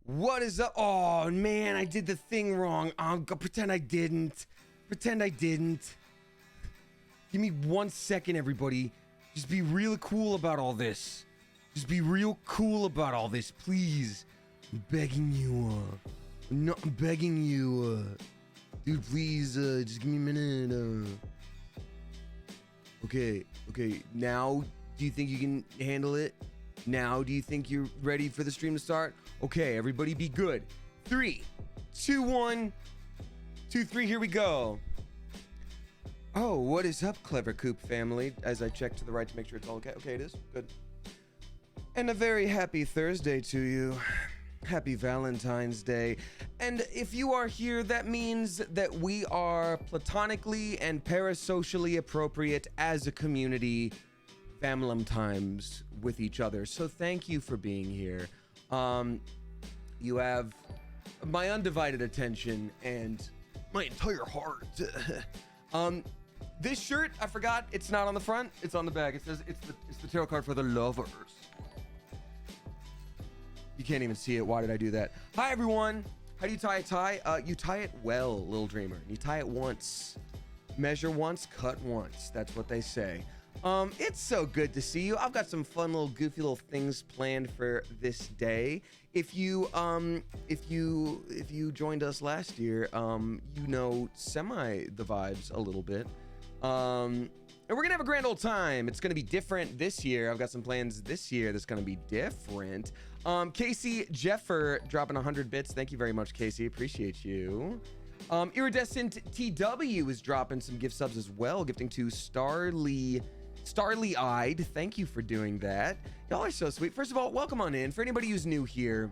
What is up? Oh man, I did the thing wrong. I'm gonna pretend I didn't. Pretend I didn't. Give me 1 second, everybody. Just be real cool about all this. Just be real cool about all this, please. I'm begging you. No, I'm begging you. Dude, please, just give me a minute. Okay. Now, do you think you can handle it? Now, do you think you're ready for the stream to start? Okay, everybody be good. 3, 2, 1, 2, 3, here we go. Oh, what is up, Clever Coop family? As I check to the right to make sure it's all okay. Okay, it is. Good. And a very happy Thursday to you. Happy Valentine's Day. And if you are here, that means that we are platonically and parasocially appropriate as a community Valentimes with each other. So thank you for being here. You have my undivided attention and my entire heart. This shirt, I forgot, it's not on the front, it's on the back. It says it's the tarot card for the lovers. You can't even see it. Why did I do that? Hi everyone. How do you tie a tie? You tie it well, little dreamer. You tie it once. Measure once, cut once. That's what they say. It's so good to see you. I've got some fun little goofy little things planned for this day. If you joined us last year, you know semi the vibes a little bit. And we're gonna have a grand old time. It's gonna be different this year. I've got some plans this year that's gonna be different. Casey Jeffer dropping 100 bits. Thank you very much, Casey. Appreciate you. Iridescent TW is dropping some gift subs as well, gifting to Starly-eyed. Thank you for doing that. Y'all are so sweet. First of all, welcome on in. For anybody who's new here,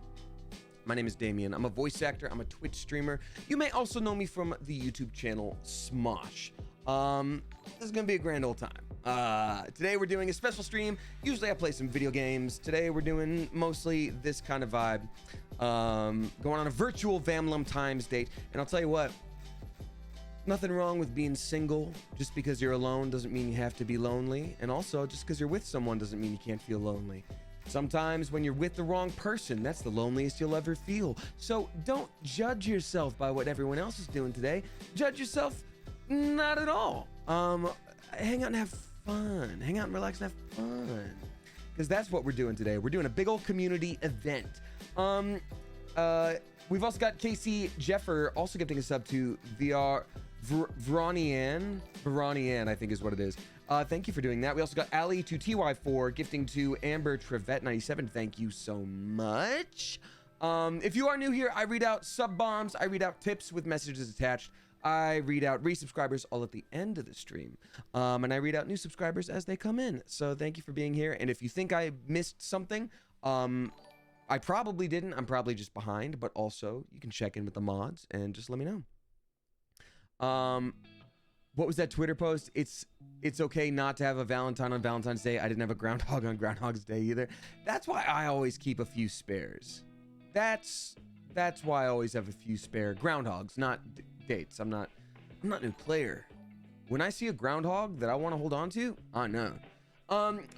my name is Damien. I'm a voice actor. I'm a Twitch streamer. You may also know me from the YouTube channel Smosh. This is gonna be a grand old time. Today we're doing a special stream. Usually I play some video games. Today we're doing mostly this kind of vibe. Going on a virtual Valentine's date. And I'll tell you what, nothing wrong with being single. Just because you're alone doesn't mean you have to be lonely. And also, just because you're with someone doesn't mean you can't feel lonely. Sometimes when you're with the wrong person, that's the loneliest you'll ever feel. So don't judge yourself by what everyone else is doing today. Judge yourself not at all. Hang out and have fun. Hang out and relax and have fun. Because that's what we're doing today. We're doing a big old community event. We've also got Casey Jeffer also gifting a sub to Veronian, I think is what it is. Thank you for doing that. We also got Ali to TY4 gifting to Amber Trevette 97. Thank you so much. If you are new here, I read out sub bombs. I read out tips with messages attached. I read out resubscribers all at the end of the stream. And I read out new subscribers as they come in. So thank you for being here. And if you think I missed something, I probably didn't. I'm probably just behind, but also you can check in with the mods and just let me know. What was that Twitter post? It's okay not to have a Valentine on Valentine's Day. I didn't have a groundhog on Groundhog's Day either. That's why I always keep a few spares. That's why I always have a few spare groundhogs, not dates. I'm not a new player. When I see a groundhog that I want to hold on to, I know.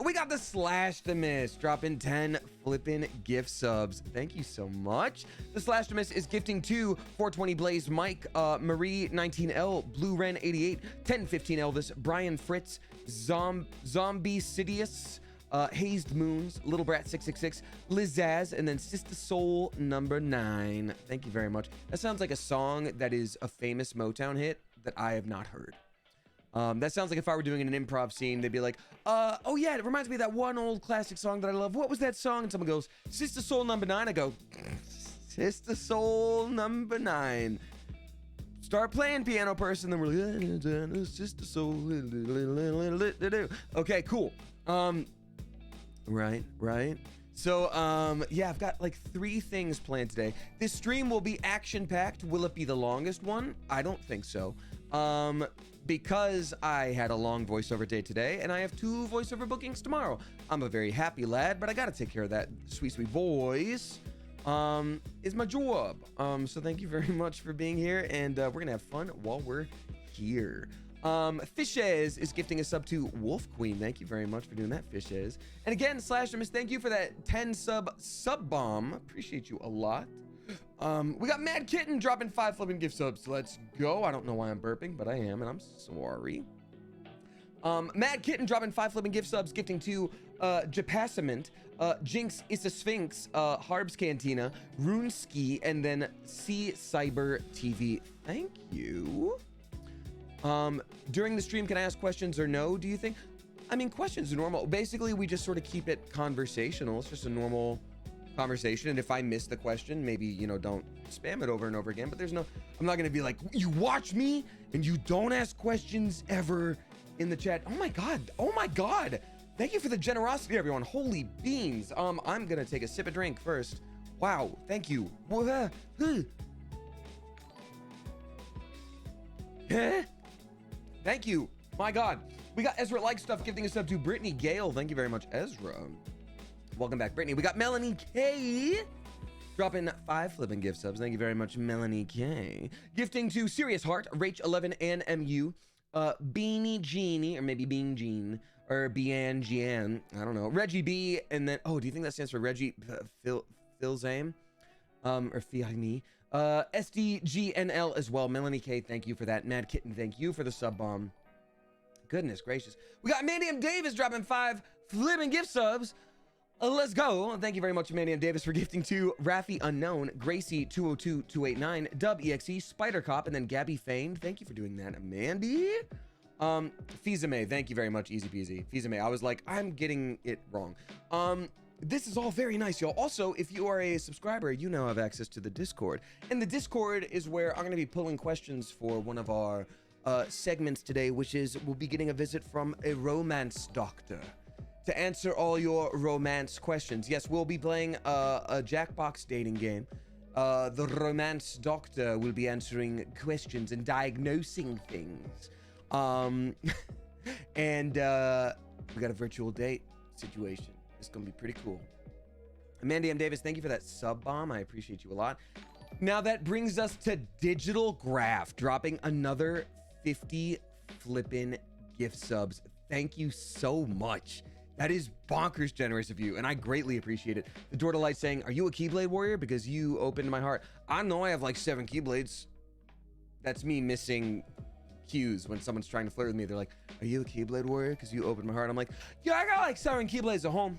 We got the Slash the Miss dropping 10 flippin' gift subs. Thank you so much. The Slash the Miss is gifting to 420 Blaze, Mike, Marie 19L, Blue Ren 88, 1015 Elvis, Brian Fritz, Zombie Sidious, Hazed Moons, Little Brat 666, Lizaz, and then Sister Soul number 9. Thank you very much. That sounds like a song that is a famous Motown hit that I have not heard. That sounds like if I were doing an improv scene, they'd be like, oh yeah, it reminds me of that one old classic song that I love. What was that song? And someone goes, Sister Soul number 9. I go, Sister Soul number 9. Start playing, piano person. Then we're like, Sister Soul. Okay, cool. Right. So, yeah, I've got like 3 things planned today. This stream will be action-packed. Will it be the longest one? I don't think so. Because I had a long voiceover day today, and I have 2 voiceover bookings tomorrow. I'm a very happy lad, but I gotta take care of that sweet voice. Is my job. So thank you very much for being here, and we're gonna have fun while we're here. Fishes is gifting a sub to Wolf Queen. Thank you very much for doing that, Fishes. And again, Slashermus, thank you for that 10 sub bomb. Appreciate you a lot. We got Mad Kitten dropping 5 flipping gift subs. Let's go. I don't know why I'm burping, but I am, and I'm sorry. Mad Kitten dropping 5 flipping gift subs, gifting to Japasament, Jinx is a Sphinx, Harbs Cantina, Runeski, and then C Cyber TV. Thank you. During the stream, can I ask questions or no, do you think? I mean, questions are normal. Basically, we just sort of keep it conversational. It's just a normal conversation. And if I miss the question, maybe, you know, don't spam it over and over again. But there's no, I'm not going to be like, you watch me and you don't ask questions ever in the chat. Oh my God. Oh my God. Thank you for the generosity, everyone. Holy beans. I'm going to take a sip of drink first. Wow. Thank you. Thank you. My God. We got Ezra Like Stuff gifting us up to Brittany Gale. Thank you very much, Ezra. Welcome back, Brittany. We got Melanie K dropping 5 flipping gift subs. Thank you very much, Melanie K. Gifting to Serious Heart, Rach11, and MU. Beanie Genie, or maybe Bean Jean, or Bian Gian. I don't know. Reggie B, and then, oh, do you think that stands for Reggie Philzame? Or Fiagni? SDGNL as well. Melanie K, thank you for that. Mad Kitten, thank you for the sub bomb. Goodness gracious. We got Mandy M. Davis dropping 5 flipping gift subs. Let's go. Thank you very much, Mandy M. Davis, for gifting to Raffi Unknown, Gracie 202289, Dub EXE, Spider Cop, and then Gabby Famed. Thank you for doing that, Mandy. Fizame, thank you very much. Easy peasy. Fizame, I was like, I'm getting it wrong. This is all very nice, y'all. Also, if you are a subscriber, you now have access to the Discord. And the Discord is where I'm going to be pulling questions for one of our segments today, which is we'll be getting a visit from a romance doctor to answer all your romance questions. Yes, we'll be playing a Jackbox dating game. The romance doctor will be answering questions and diagnosing things. And we got a virtual date situation. It's gonna be pretty cool. Mandy M. Davis, thank you for that sub bomb. I appreciate you a lot. Now that brings us to Digital Graph, dropping another 50 flippin' gift subs. Thank you so much. That is bonkers generous of you, and I greatly appreciate it. The Door to Light saying, are you a Keyblade warrior? Because you opened my heart. I know I have like 7 Keyblades. That's me missing cues when someone's trying to flirt with me. They're like, are you a Keyblade warrior? Because you opened my heart. I'm like, yeah, I got like 7 Keyblades at home.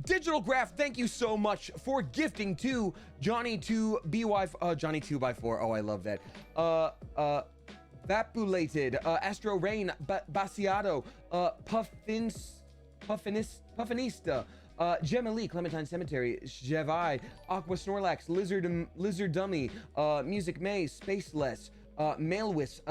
Digital Graph, thank you so much for gifting to Johnny2BY, Johnny 2x4. Oh, I love that. Vapulated, Astro Rain, Basiato, Puffinista, Gemma Clementine Cemetery, Javai, Aqua Snorlax, Lizard Dummy, Music May, Spaceless, Malewis,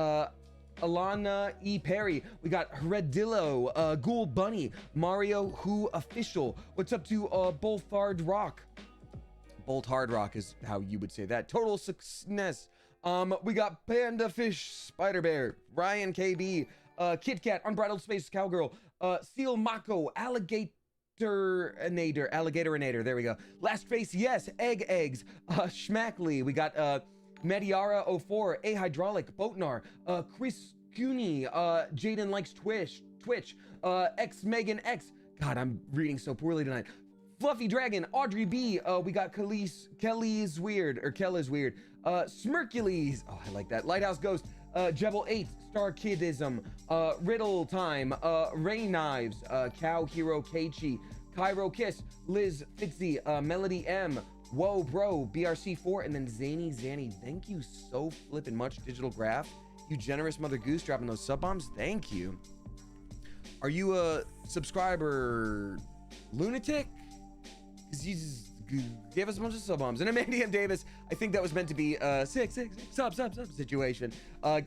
Alana E. Perry. We got Heredillo, Ghoul Bunny, Mario Who Official. What's up to Bolt Hard Rock? Bolt Hard Rock is how you would say that. Total Success. We got Panda Fish, Spider Bear, Ryan KB, Kit Kat, Unbridled Space Cowgirl, Seal Mako, Alligatorinator, there we go. Last Face, yes, Eggs, Schmackley, we got Mediara 04, A Hydraulic, Boatnar, Chris Cooney, Jaden Likes Twitch, X Megan X, God, I'm reading so poorly tonight. Fluffy Dragon, Audrey B, we got Kelly's Weird, Smirkules, oh, I like that. Lighthouse Ghost, Jebel 8, Star Kidism, Riddle Time, Ray Knives, Cow Hero Keiichi, Cairo Kiss, Liz Fitzy, Melody M, Whoa Bro, BRC4, and then Zanny. Thank you so flippin' much, Digital Graph. You generous Mother Goose dropping those sub bombs. Thank you. Are you a subscriber lunatic? Because you just gave us a bunch of sub bombs. And Amanda M. Davis, I think that was meant to be a sub situation.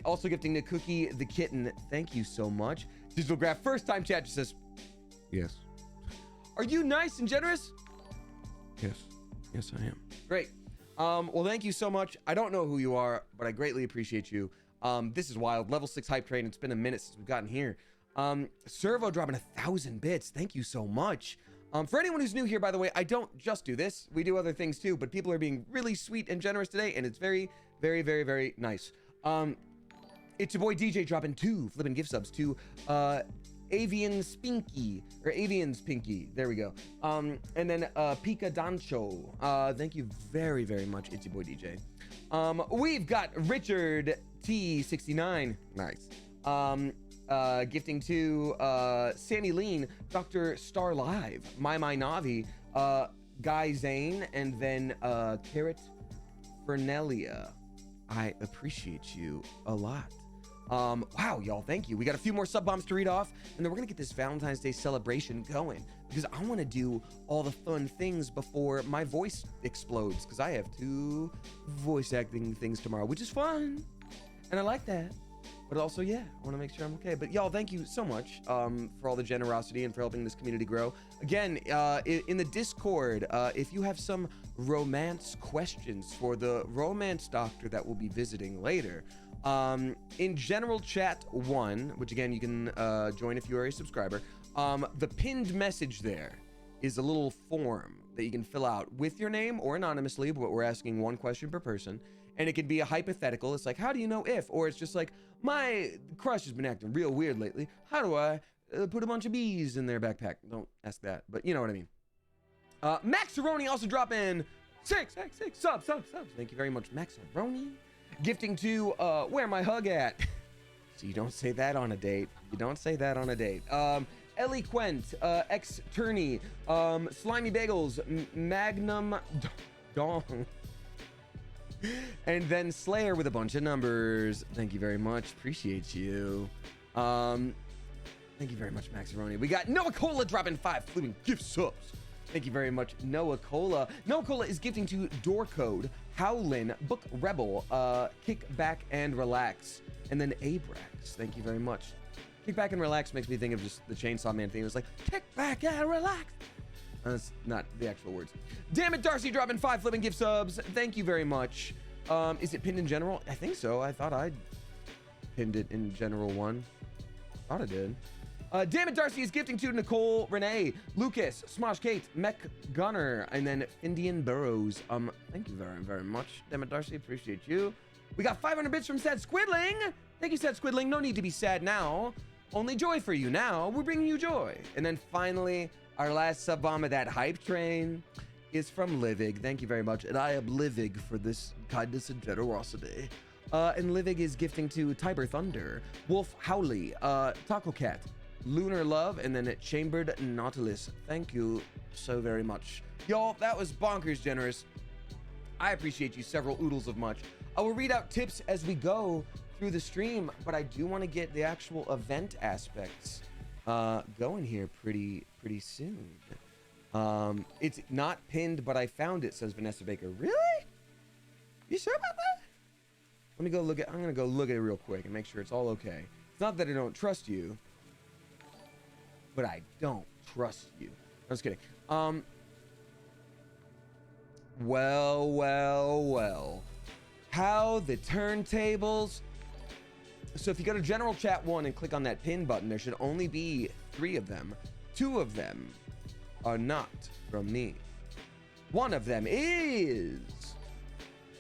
Also gifting to Cookie the Kitten. Thank you so much. Digital Graph, first time chat just says, yes. Are you nice and generous? Yes. Yes, I am. Great. Well, thank you so much. I don't know who you are, but I greatly appreciate you. This is wild. Level 6 hype train. It's been a minute since we've gotten here. Servo dropping 1,000 bits. Thank you so much. For anyone who's new here, by the way, I don't just do this. We do other things too, but people are being really sweet and generous today, and it's very, very, very, very nice. It's your boy DJ dropping 2 flipping gift subs to Avian Spinky, or Avian's Pinky. There we go. And then Pika Dancho. Thank you very, very much. It's your boy DJ. We've got Richard T69. Nice. Gifting to Sammy Lean, Dr. Star Live, My Navi, Guy Zane, and then Carrot Fernelia. I appreciate you a lot. Wow, y'all, thank you. We got a few more sub bombs to read off, and then we're gonna get this Valentine's Day celebration going, because I want to do all the fun things before my voice explodes, because I have 2 voice acting things tomorrow, which is fun, and I like that. But also, yeah, I want to make sure I'm okay. But y'all, thank you so much for all the generosity and for helping this community grow. Again, in the Discord, if you have some romance questions for the romance doctor that we'll be visiting later, in general chat 1, which again, you can join if you are a subscriber, the pinned message there is a little form that you can fill out with your name or anonymously, but we're asking 1 question per person. And it could be a hypothetical. It's like, how do you know if? Or it's just like, my crush has been acting real weird lately. How do I put a bunch of bees in their backpack? Don't ask that, but you know what I mean. Maxaroni also dropping 6 subs. Thank you very much, Maxaroni. Gifting to Where My Hug At. So you don't say that on a date. You don't say that on a date. Ellie Quent, X Turney, Slimy Bagels, Magnum Dong. And then Slayer with a bunch of numbers. Thank you very much. Appreciate you. Thank you very much, Maxaroni. We got Noah Cola dropping 5 fluent gift subs. Thank you very much, Noah Cola. Noah Cola is gifting to Door Code, Howlin, Book Rebel, Kick Back and Relax, and then Abrax. Thank you very much. Kick Back and Relax makes me think of just the Chainsaw Man thing. It was like, kick back and relax. That's not the actual words. Damn it, Darcy dropping 5 flipping gift subs. Thank you very much. Is it pinned in general? I think so. I thought I pinned it in general 1. Thought I did. Damn it, Darcy is gifting to Nicole, Renee, Lucas, Smosh Kate, Mech Gunner, and then Indian Burrows. Thank you very, very much. Damn it, Darcy, appreciate you. We got 500 bits from Sad Squidling. Thank you, Sad Squidling. No need to be sad now. Only joy for you now. We're bringing you joy. And then finally, our last sub bomb of that hype train is from Livig. Thank you very much. And I am Livig for this kindness and generosity. And Livig is gifting to Tiber Thunder, Wolf Howley, Taco Cat, Lunar Love, and then Chambered Nautilus. Thank you so very much. Y'all, that was bonkers generous. I appreciate you several oodles of much. I will read out tips as we go through the stream, but I do want to get the actual event aspects going here pretty soon. It's not pinned, but I found it, says Vanessa Baker. Really? You sure about that? Let me go look at, I'm gonna go look at it real quick and make sure it's all okay. It's not that I don't trust you, but I don't trust you. I'm just kidding. Well. How the turntables. So if you go to general chat 1 and click on that pin button, there should only be 3 of them. 2 of them are not from me. 1 of them is.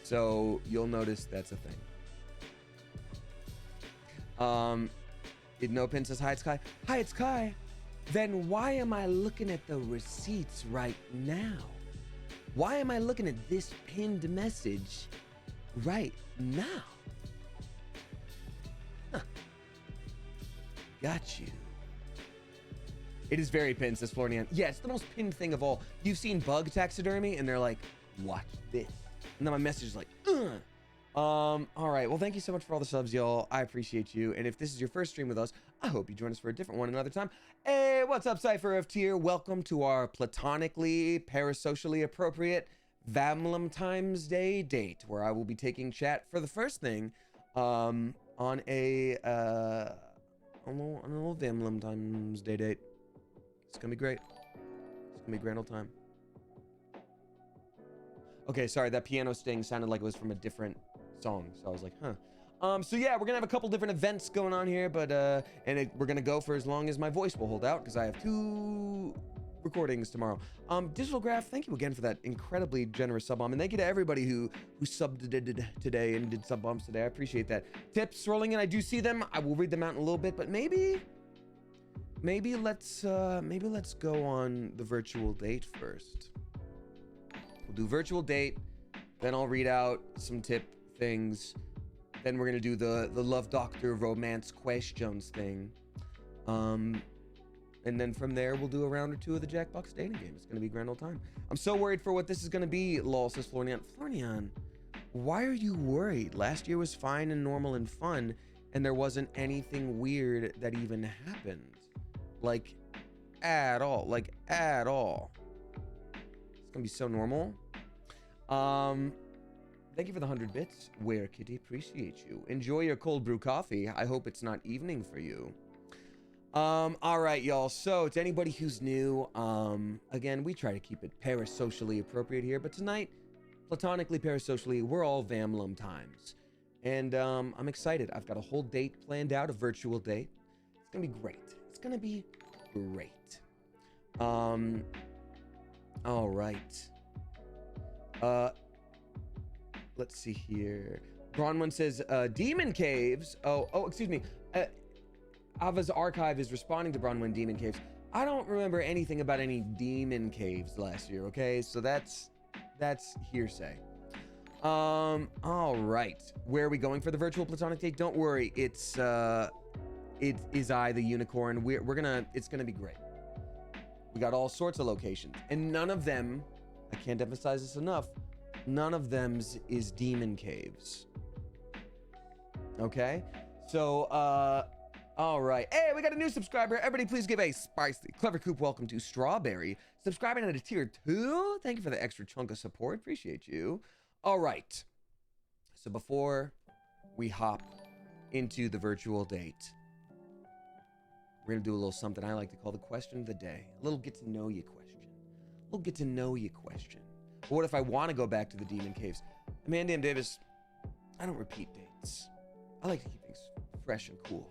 So you'll notice that's a thing. No pin says hi, it's Kai. Hi, it's Kai. Then why am I looking at the receipts right now? Why am I looking at this pinned message right now? Huh. Got you. It is very pinned, says Florian. Yeah, it's the most pinned thing of all. You've seen bug taxidermy, and they're like, watch this. And then my message is like, ugh. All right. Well, thank you so much for all the subs, y'all. I appreciate you. And if this is your first stream with us, I hope you join us for a different one another time. Hey, what's up, Cypher of Tier? Welcome to our platonically, parasocially appropriate Valentine's Day date, where I will be taking chat for the first thing on a little Valentine's Day date. It's gonna be great. It's gonna be a grand old time. Okay, sorry, that piano sting sounded like it was from a different song, so I was like, huh. So yeah, we're gonna have a couple different events going on here, but we're gonna go for as long as my voice will hold out, because I have 2 recordings tomorrow. Digital Graph, thank you again for that incredibly generous sub bomb, and thank you to everybody who subbed today and did sub bombs today. I appreciate that. Tips rolling in, I do see them. I will read them out in a little bit, but maybe maybe let's go on the virtual date first. We'll do virtual date, then I'll read out some tip things. Then we're gonna do the Love Doctor romance questions thing. And then from there, we'll do a round or two of the Jackbox dating game. It's gonna be a grand old time. I'm so worried for what this is gonna be, lol, says Florian. Florian, why are you worried? Last year was fine and normal and fun, and there wasn't anything weird that even happened. Like, at all. Like, at all. It's gonna be so normal. Thank you for the 100 bits. Where Kitty, appreciate you. Enjoy your cold brew coffee. I hope it's not evening for you. All right, y'all. So to anybody who's new, again, we try to keep it parasocially appropriate here, but tonight, platonically parasocially, we're all Valentine times. And I'm excited. I've got a whole date planned out, a virtual date. It's gonna be great. It's gonna be great. All right. Let's see here. Bronwyn says, Demon Caves. Excuse me. Ava's Archive is responding to Bronwyn Demon Caves. I don't remember anything about any Demon Caves last year, okay? So that's hearsay. All right. Where are we going for the virtual platonic date? Don't worry. It is I, the unicorn. It's gonna be great. We got all sorts of locations, and none of them, I can't emphasize this enough, none of them is Demon Caves. Okay? So, all right. Hey, we got a new subscriber. Everybody please give a spicy, clever coop welcome to Strawberry. Subscribing at a tier 2. Thank you for the extra chunk of support. Appreciate you. All right. So before we hop into the virtual date, we're going to do a little something I like to call the question of the day. A little get to know you question. A little get to know you question. But what if I want to go back to the Demon Caves? Amanda M. Davis, I don't repeat dates. I like to keep things fresh and cool.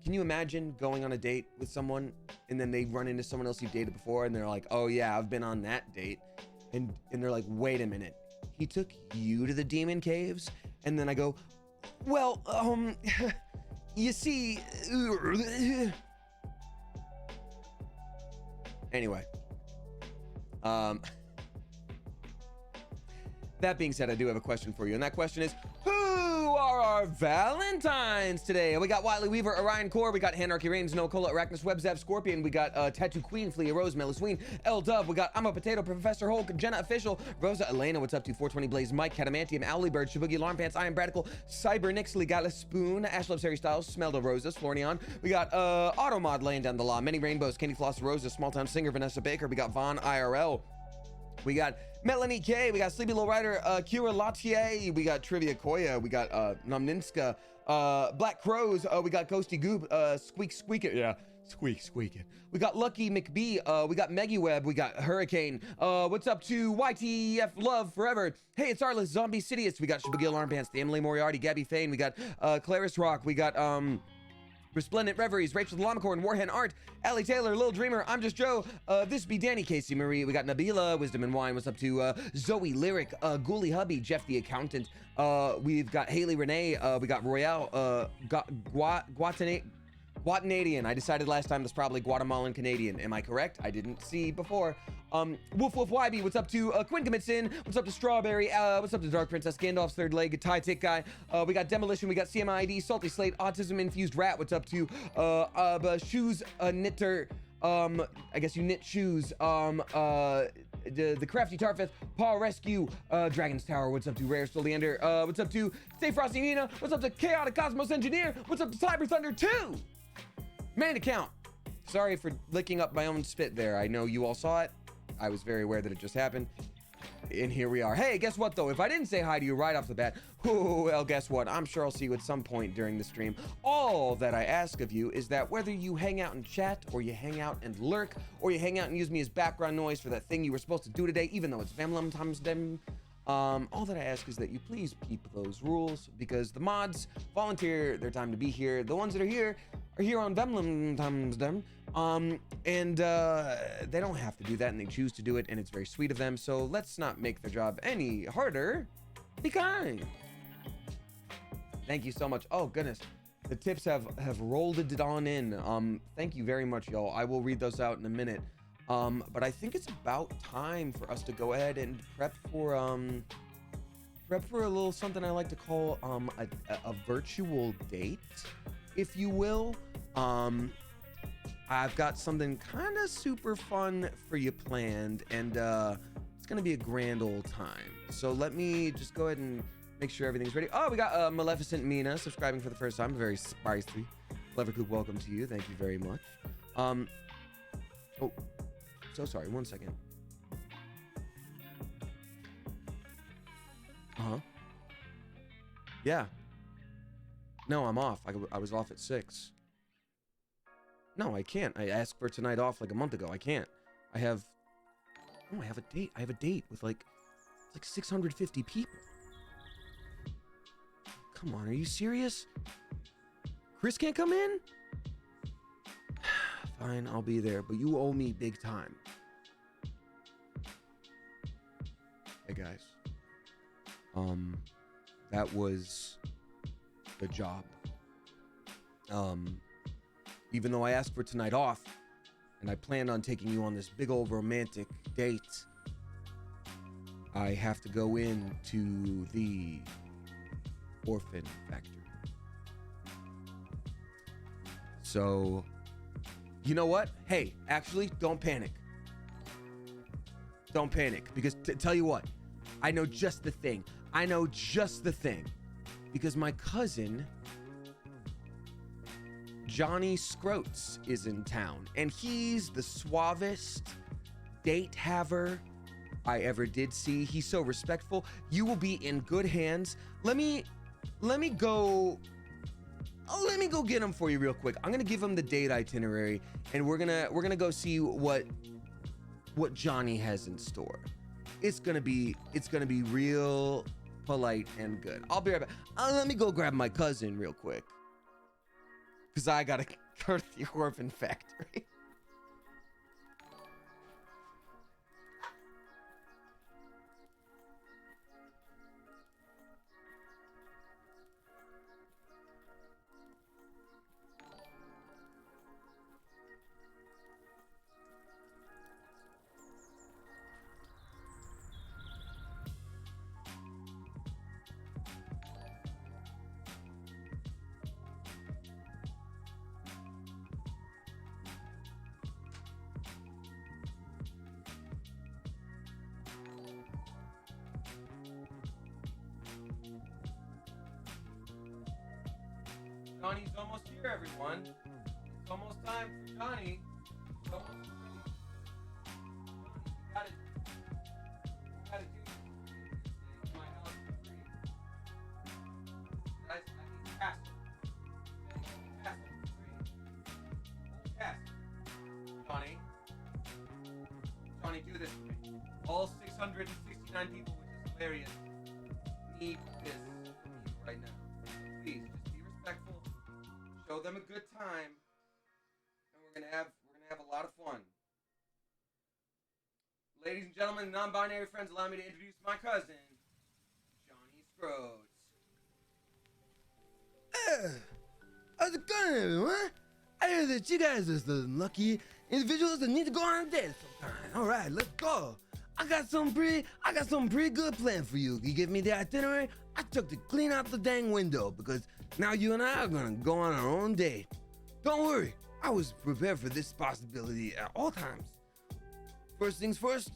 Can you imagine going on a date with someone and then they run into someone else you've dated before and they're like, oh yeah, I've been on that date. And they're like, wait a minute, he took you to the Demon Caves? And then I go, well, you see, anyway, that being said, I do have a question for you. And that question is, who are our Valentines today? We got Wiley Weaver, Orion Core, we got Hanarchy Reigns, Nocola, Arachnus, Webzap, Scorpion, we got Tattoo Queen, Flea Rose, Melisween, L Dove, we got I'm a Potato, Professor Hulk, Jenna Official, Rosa, Elena, what's up to 420 Blaze, Mike, Catamantium, Owly Bird, Shabugi, Alarm Pants, I Am Bradical, Cyber, Nixley, Gala Spoon, Ash Loves Harry Styles, Smelda Roses, Florian, we got Automod laying down the law, Many Rainbows, Candy Floss, Rosa, Small Town Singer, Vanessa Baker, we got Von IRL, we got Melanie K, we got Sleepy Low Rider, Kira Latier, we got Trivia Koya, we got Nomninska, Black Crows, we got Ghosty Goop, Squeak It, yeah, Squeak It. We got Lucky McBee, we got Megiweb, we got Hurricane, what's up to YTF Love Forever, hey, it's Arliss, Zombie Sidious, we got Shabugi Alarm Pants, the Emily Moriarty, Gabby Fane, we got Claris Rock, we got Resplendent Reveries, Rachel the Llamacorn, Warhen Art, Allie Taylor, Lil Dreamer, I'm Just Joe, This Be Danny, Casey Marie, we got Nabila, Wisdom and Wine, what's up to Zoe Lyric, Ghoulie Hubby, Jeff the Accountant, we've got Haley Renee, we got Royale, Guatanadian. I decided last time that's probably Guatemalan Canadian. Am I correct? I didn't see before. Woof Woof YB, what's up to Quinn Commits In, what's up to Strawberry, what's up to Dark Princess, Gandalf's Third Leg, Tie Tick Guy, we got Demolition, we got CMID, Salty Slate, Autism Infused Rat, what's up to Shoes Knitter, I guess you knit shoes, the Crafty Tarfeth, Paw Rescue, Dragon's Tower, what's up to Rare Stoliander, what's up to Stay Frosty Nina, what's up to Chaotic Cosmos Engineer, what's up to Cyber Thunder 2? Man account. Sorry for licking up my own spit there. I know you all saw it. I was very aware that it just happened. And here we are. Hey, guess what though? If I didn't say hi to you right off the bat, well, guess what? I'm sure I'll see you at some point during the stream. All that I ask of you is that whether you hang out and chat, or you hang out and lurk, or you hang out and use me as background noise for that thing you were supposed to do today, even though it's Valentine's Day, all that I ask is that you please keep those rules, because the mods volunteer their time to be here. The ones that are here on Valentine's Day, and they don't have to do that, and they choose to do it, and it's very sweet of them. So let's not make their job any harder. Be kind. Thank you so much. Oh goodness, The tips have rolled it on in. Thank you very much, y'all. I will read those out in a minute. But I think it's about time for us to go ahead and prep for a little something I like to call a virtual date, if you will. I've got something kind of super fun for you planned, and it's gonna be a grand old time. So let me just go ahead and make sure everything's ready. Oh, we got Maleficent Mina subscribing for the first time. Very spicy. Clevercoop, welcome to you. Thank you very much. Oh, so sorry. 1 second. Yeah. No, I'm off. I was off at 6. No, I can't. I asked for tonight off like a month ago. I can't. I have a date. I have a date with like 650 people. Come on, are you serious? Chris can't come in? Fine, I'll be there, but you owe me big time. Hey guys. That was the job. Even though I asked for tonight off, and I planned on taking you on this big old romantic date, I have to go into the orphan factory. So, you know what? Hey, actually, don't panic. Don't panic, because tell you what, I know just the thing. Because my cousin, Johnny Scroats, is in town, and he's the suavest date haver I ever did see. He's so respectful. You will be in good hands. Let me go get him for you real quick. I'm gonna give him the date itinerary, and we're gonna go see what Johnny has in store. It's gonna be real polite and good. I'll be right back. Let me go grab my cousin real quick, because I gotta go to the orphan factory. Johnny's almost here, everyone. It's almost time for Johnny. It's almost ready. Johnny, you gotta do my house for free. I need castle. Castle for free. Old castle. Johnny, do this for me. All 669 people, which is hilarious, need this from you right now. Please, just be respectful. Show them a good time, and we're gonna have a lot of fun. Ladies and gentlemen, non-binary friends, allow me to introduce my cousin, Johnny Scroats. How's it going, everyone? I hear that you guys are the lucky individuals that need to go on a date sometime. All right, let's go. I got some pretty good plan for you. You give me the itinerary, I took to clean out the dang window, because now you and I are gonna go on our own date. Don't worry, I was prepared for this possibility at all times. First things first,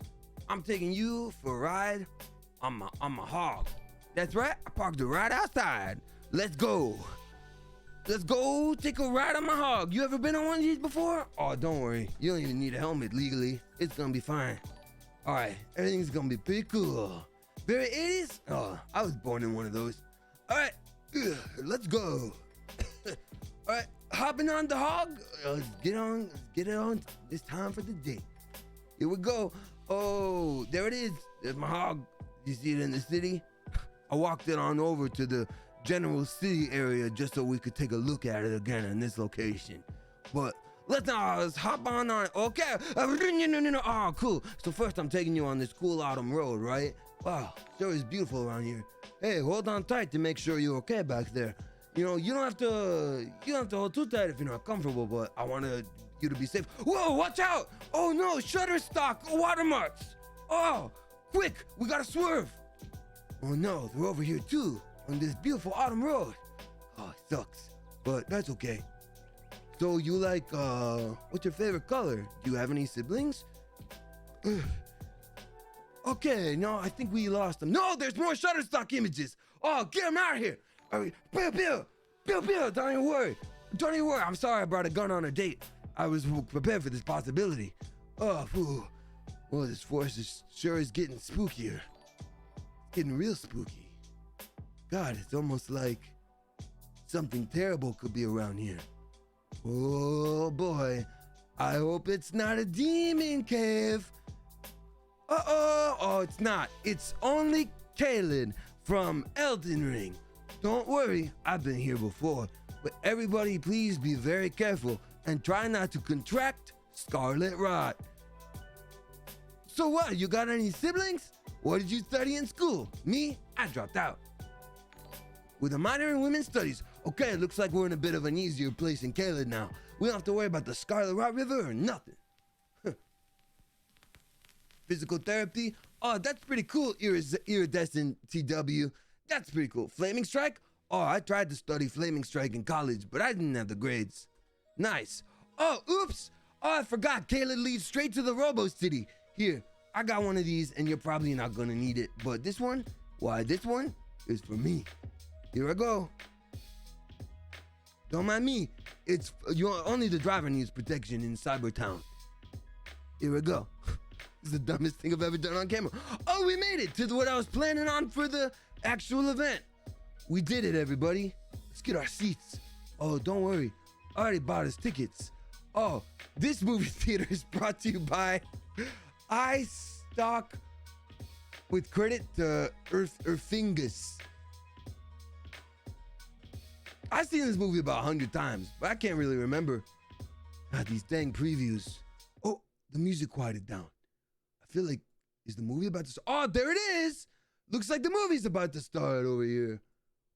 I'm taking you for a ride on my hog. That's right, I parked it right outside. Let's go. Let's go take a ride on my hog. You ever been on one of these before? Oh, don't worry, you don't even need a helmet legally. It's gonna be fine. All right, everything's gonna be pretty cool. Very 80s? Oh, I was born in one of those. All right, let's go. All right, hopping on the hog. Let's get it on. It's time for the date. Here we go. Oh, there it is. There's my hog. You see it in the city? I walked it on over to the general city area just so we could take a look at it again in this location. But let's hop on. Okay. No. Oh, cool. So first I'm taking you on this cool autumn road, right? Wow, sure is beautiful around here. Hey, hold on tight to make sure you're okay back there. You know, you don't have to hold too tight if you're not comfortable, but I want you to be safe. Whoa, watch out! Oh no, Shutterstock watermarks! Oh, quick, we gotta swerve! Oh no, they're over here too, on this beautiful autumn road. Oh, it sucks, but that's okay. So you like, what's your favorite color? Do you have any siblings? Okay, no, I think we lost them. No, there's more Shutterstock images. Oh, get them out of here. Bill, don't even worry. Don't even worry. I'm sorry I brought a gun on a date. I was prepared for this possibility. Oh, phew. Well, this forest sure is getting spookier. It's getting real spooky. God, it's almost like something terrible could be around here. Oh boy, I hope it's not a demon cave. Oh, it's not. It's only Kaelin from Elden Ring. Don't worry, I've been here before. But everybody please be very careful and try not to contract scarlet rot. So what, you got any siblings? What did you study in school? Me? I dropped out. With a minor in women's studies. Okay, it looks like we're in a bit of an easier place in Kaelin now. We don't have to worry about the Scarlet Rot River or nothing. Physical therapy? Oh, that's pretty cool, iridescent TW. That's pretty cool. Flaming Strike? Oh, I tried to study Flaming Strike in college, but I didn't have the grades. Nice. Oh, oops. Oh, I forgot. Kaelin leads straight to the Robo City. Here, I got one of these, and you're probably not gonna need it. But this one? Why, this one is for me. Here I go. Don't mind me. It's only the driver needs protection in Cybertown. Here we go. This is the dumbest thing I've ever done on camera. Oh, we made it to what I was planning on for the actual event. We did it, everybody. Let's get our seats. Oh, don't worry. I already bought us tickets. Oh, this movie theater is brought to you by iStock with credit to Earthingus. I've seen this movie about 100 times, but I can't really remember. These dang previews. Oh, the music quieted down. I feel like, is the movie about to start? Oh, there it is! Looks like the movie's about to start over here.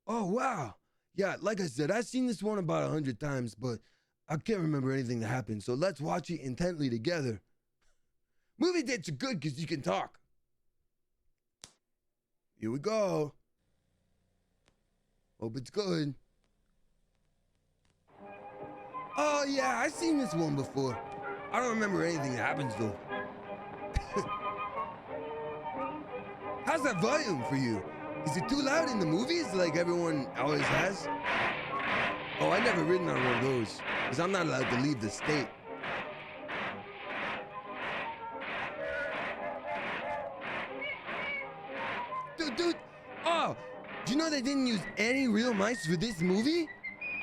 Oh, wow. Yeah, like I said, I've seen this one about 100 times, but I can't remember anything that happened, so let's watch it intently together. Movie dates are good because you can talk. Here we go. Hope it's good. Oh yeah, I've seen this one before. I don't remember anything that happens though. How's that volume for you? Is it too loud in the movies like everyone always has? Oh, I've never ridden on one of those because I'm not allowed to leave the state. Dude, oh, do you know they didn't use any real mice for this movie?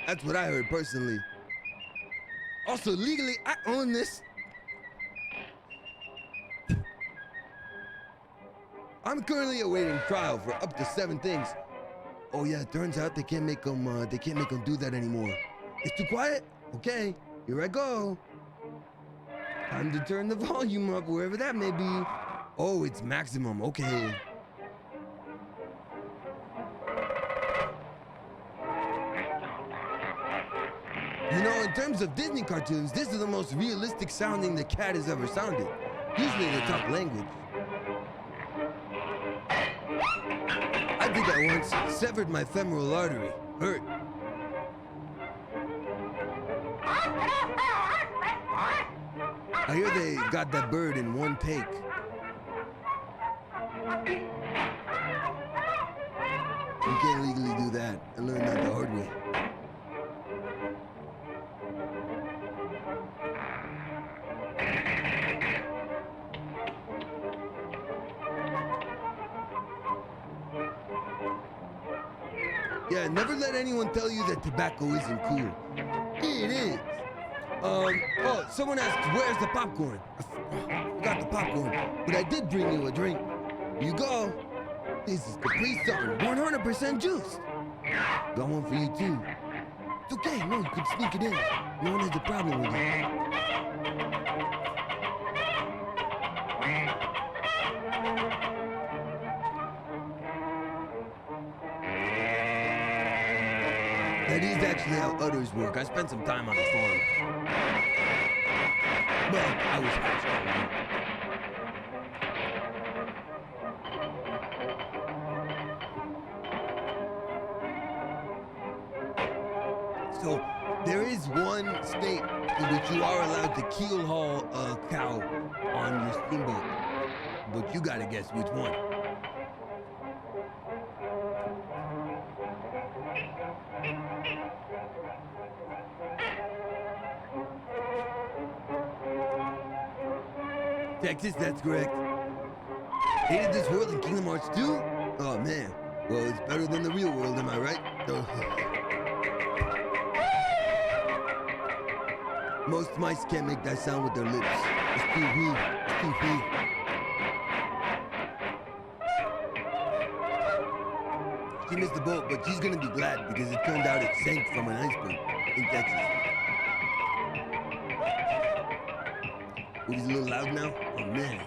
That's what I heard personally. Also, legally, I own this. I'm currently awaiting trial for up to 7 things. Oh yeah, it turns out they can't make them do that anymore. It's too quiet? Okay, here I go. Time to turn the volume up wherever that may be. Oh, it's maximum, okay. You know, in terms of Disney cartoons, this is the most realistic sounding the cat has ever sounded. Usually they talk language. I think I once severed my femoral artery. Hurt. I hear they got that bird in one take. You can't legally do that. I learned that the hard way. Yeah, never let anyone tell you that tobacco isn't cool. It is. Oh, someone asked, where's the popcorn? I forgot the popcorn, but I did bring you a drink. Here you go. This is Capri Sun, 100% juice. Got one for you too. It's okay, no, you can sneak it in. No one has a problem with it. That is actually how udders work. I spent some time on the farm. Well, I was hatched. So, there is one state in which you are allowed to keel haul a cow on your steamboat. But you gotta guess which one. Texas, that's correct. Hated this world in Kingdom Hearts 2? Oh man, well it's better than the real world, am I right? Most mice can't make that sound with their lips. It's too rude, it's too rude. She missed the boat, but she's gonna be glad because it turned out it sank from an iceberg in Texas. Oh, he's a little loud now? Oh man.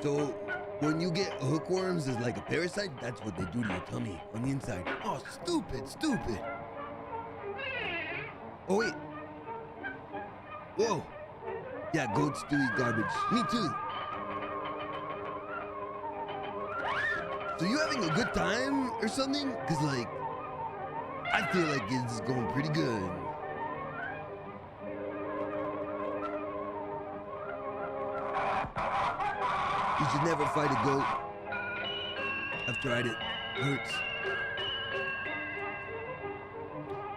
So, when you get hookworms as like a parasite, that's what they do to your tummy on the inside. Oh, stupid, stupid. Oh wait. Whoa. Yeah, goats do eat garbage. Me too. So you having a good time or something? Cause like, I feel like it's going pretty good. You should never fight a goat. I've tried it. Hurts.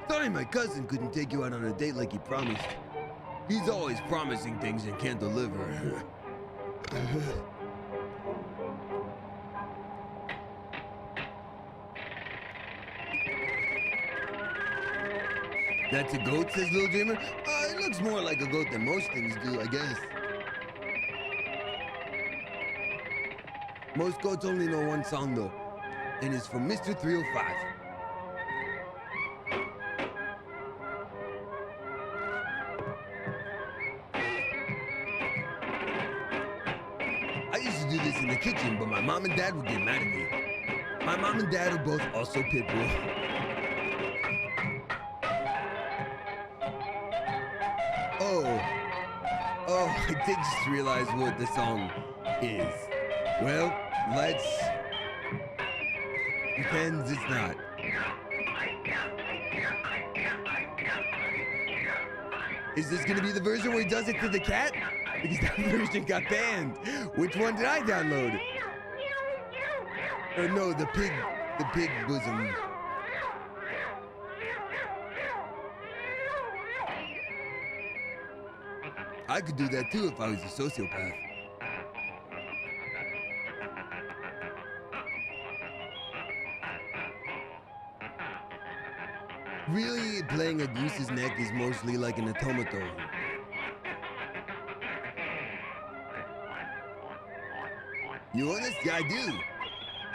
Sorry my cousin couldn't take you out on a date like he promised. He's always promising things and can't deliver. That's a goat, says Little Dreamer? It looks more like a goat than most things do, I guess. Most goats only know one song, though, and it's from Mr. 305. I used to do this in the kitchen, but my mom and dad would get mad at me. My mom and dad are both also pit bull. Oh, I did just realize what the song is. Well, let's pretend it's not. Is this gonna be the version where he does it to the cat? Because that version got banned. Which one did I download? Or no, the pig bosom. I could do that too if I was a sociopath. Really, playing a goose's neck is mostly like an automaton. You honest? Yeah, I do.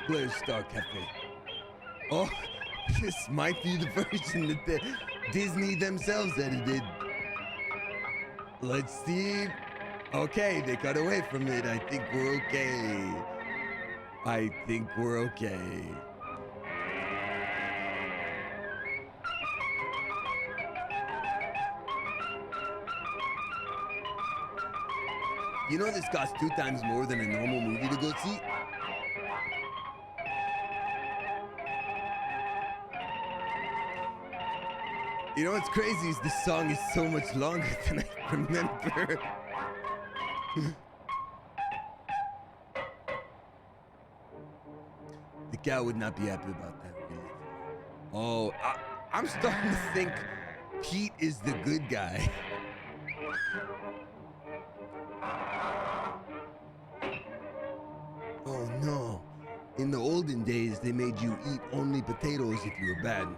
Blair Star Cafe. Oh, this might be the version that the Disney themselves edited. Let's see. Okay, they got away from it. I think we're okay. I think we're okay. You know this costs 2 times more than a normal movie to go see? You know what's crazy is this song is so much longer than I remember. The cow would not be happy about that, really. Oh, I'm starting to think Pete is the good guy. Oh no. In the olden days, they made you eat only potatoes if you were bad.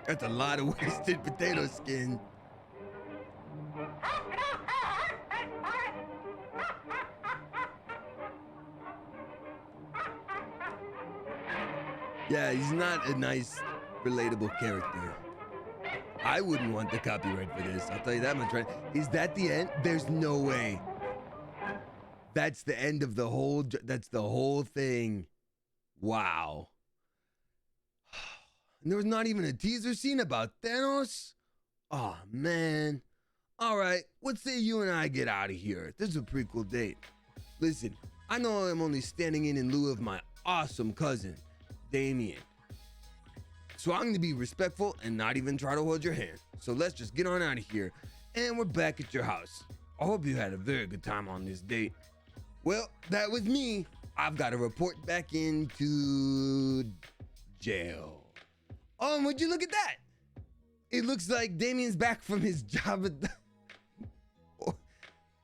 That's a lot of wasted potato skin. Yeah, he's not a nice, relatable character. I wouldn't want the copyright for this. I'll tell you that much, right? Is that the end? There's no way. That's the end of the whole, that's the whole thing. Wow. And there was not even a teaser scene about Thanos? Oh, man. All right, what say you and I get out of here? This is a pretty cool date. Listen, I know I'm only standing in lieu of my awesome cousin, Damien. So I'm gonna be respectful and not even try to hold your hand. So let's just get on out of here, and we're back at your house. I hope you had a very good time on this date. Well, that was me. I've got to report back into jail. Oh, and would you look at that? It looks like Damien's back from his job at the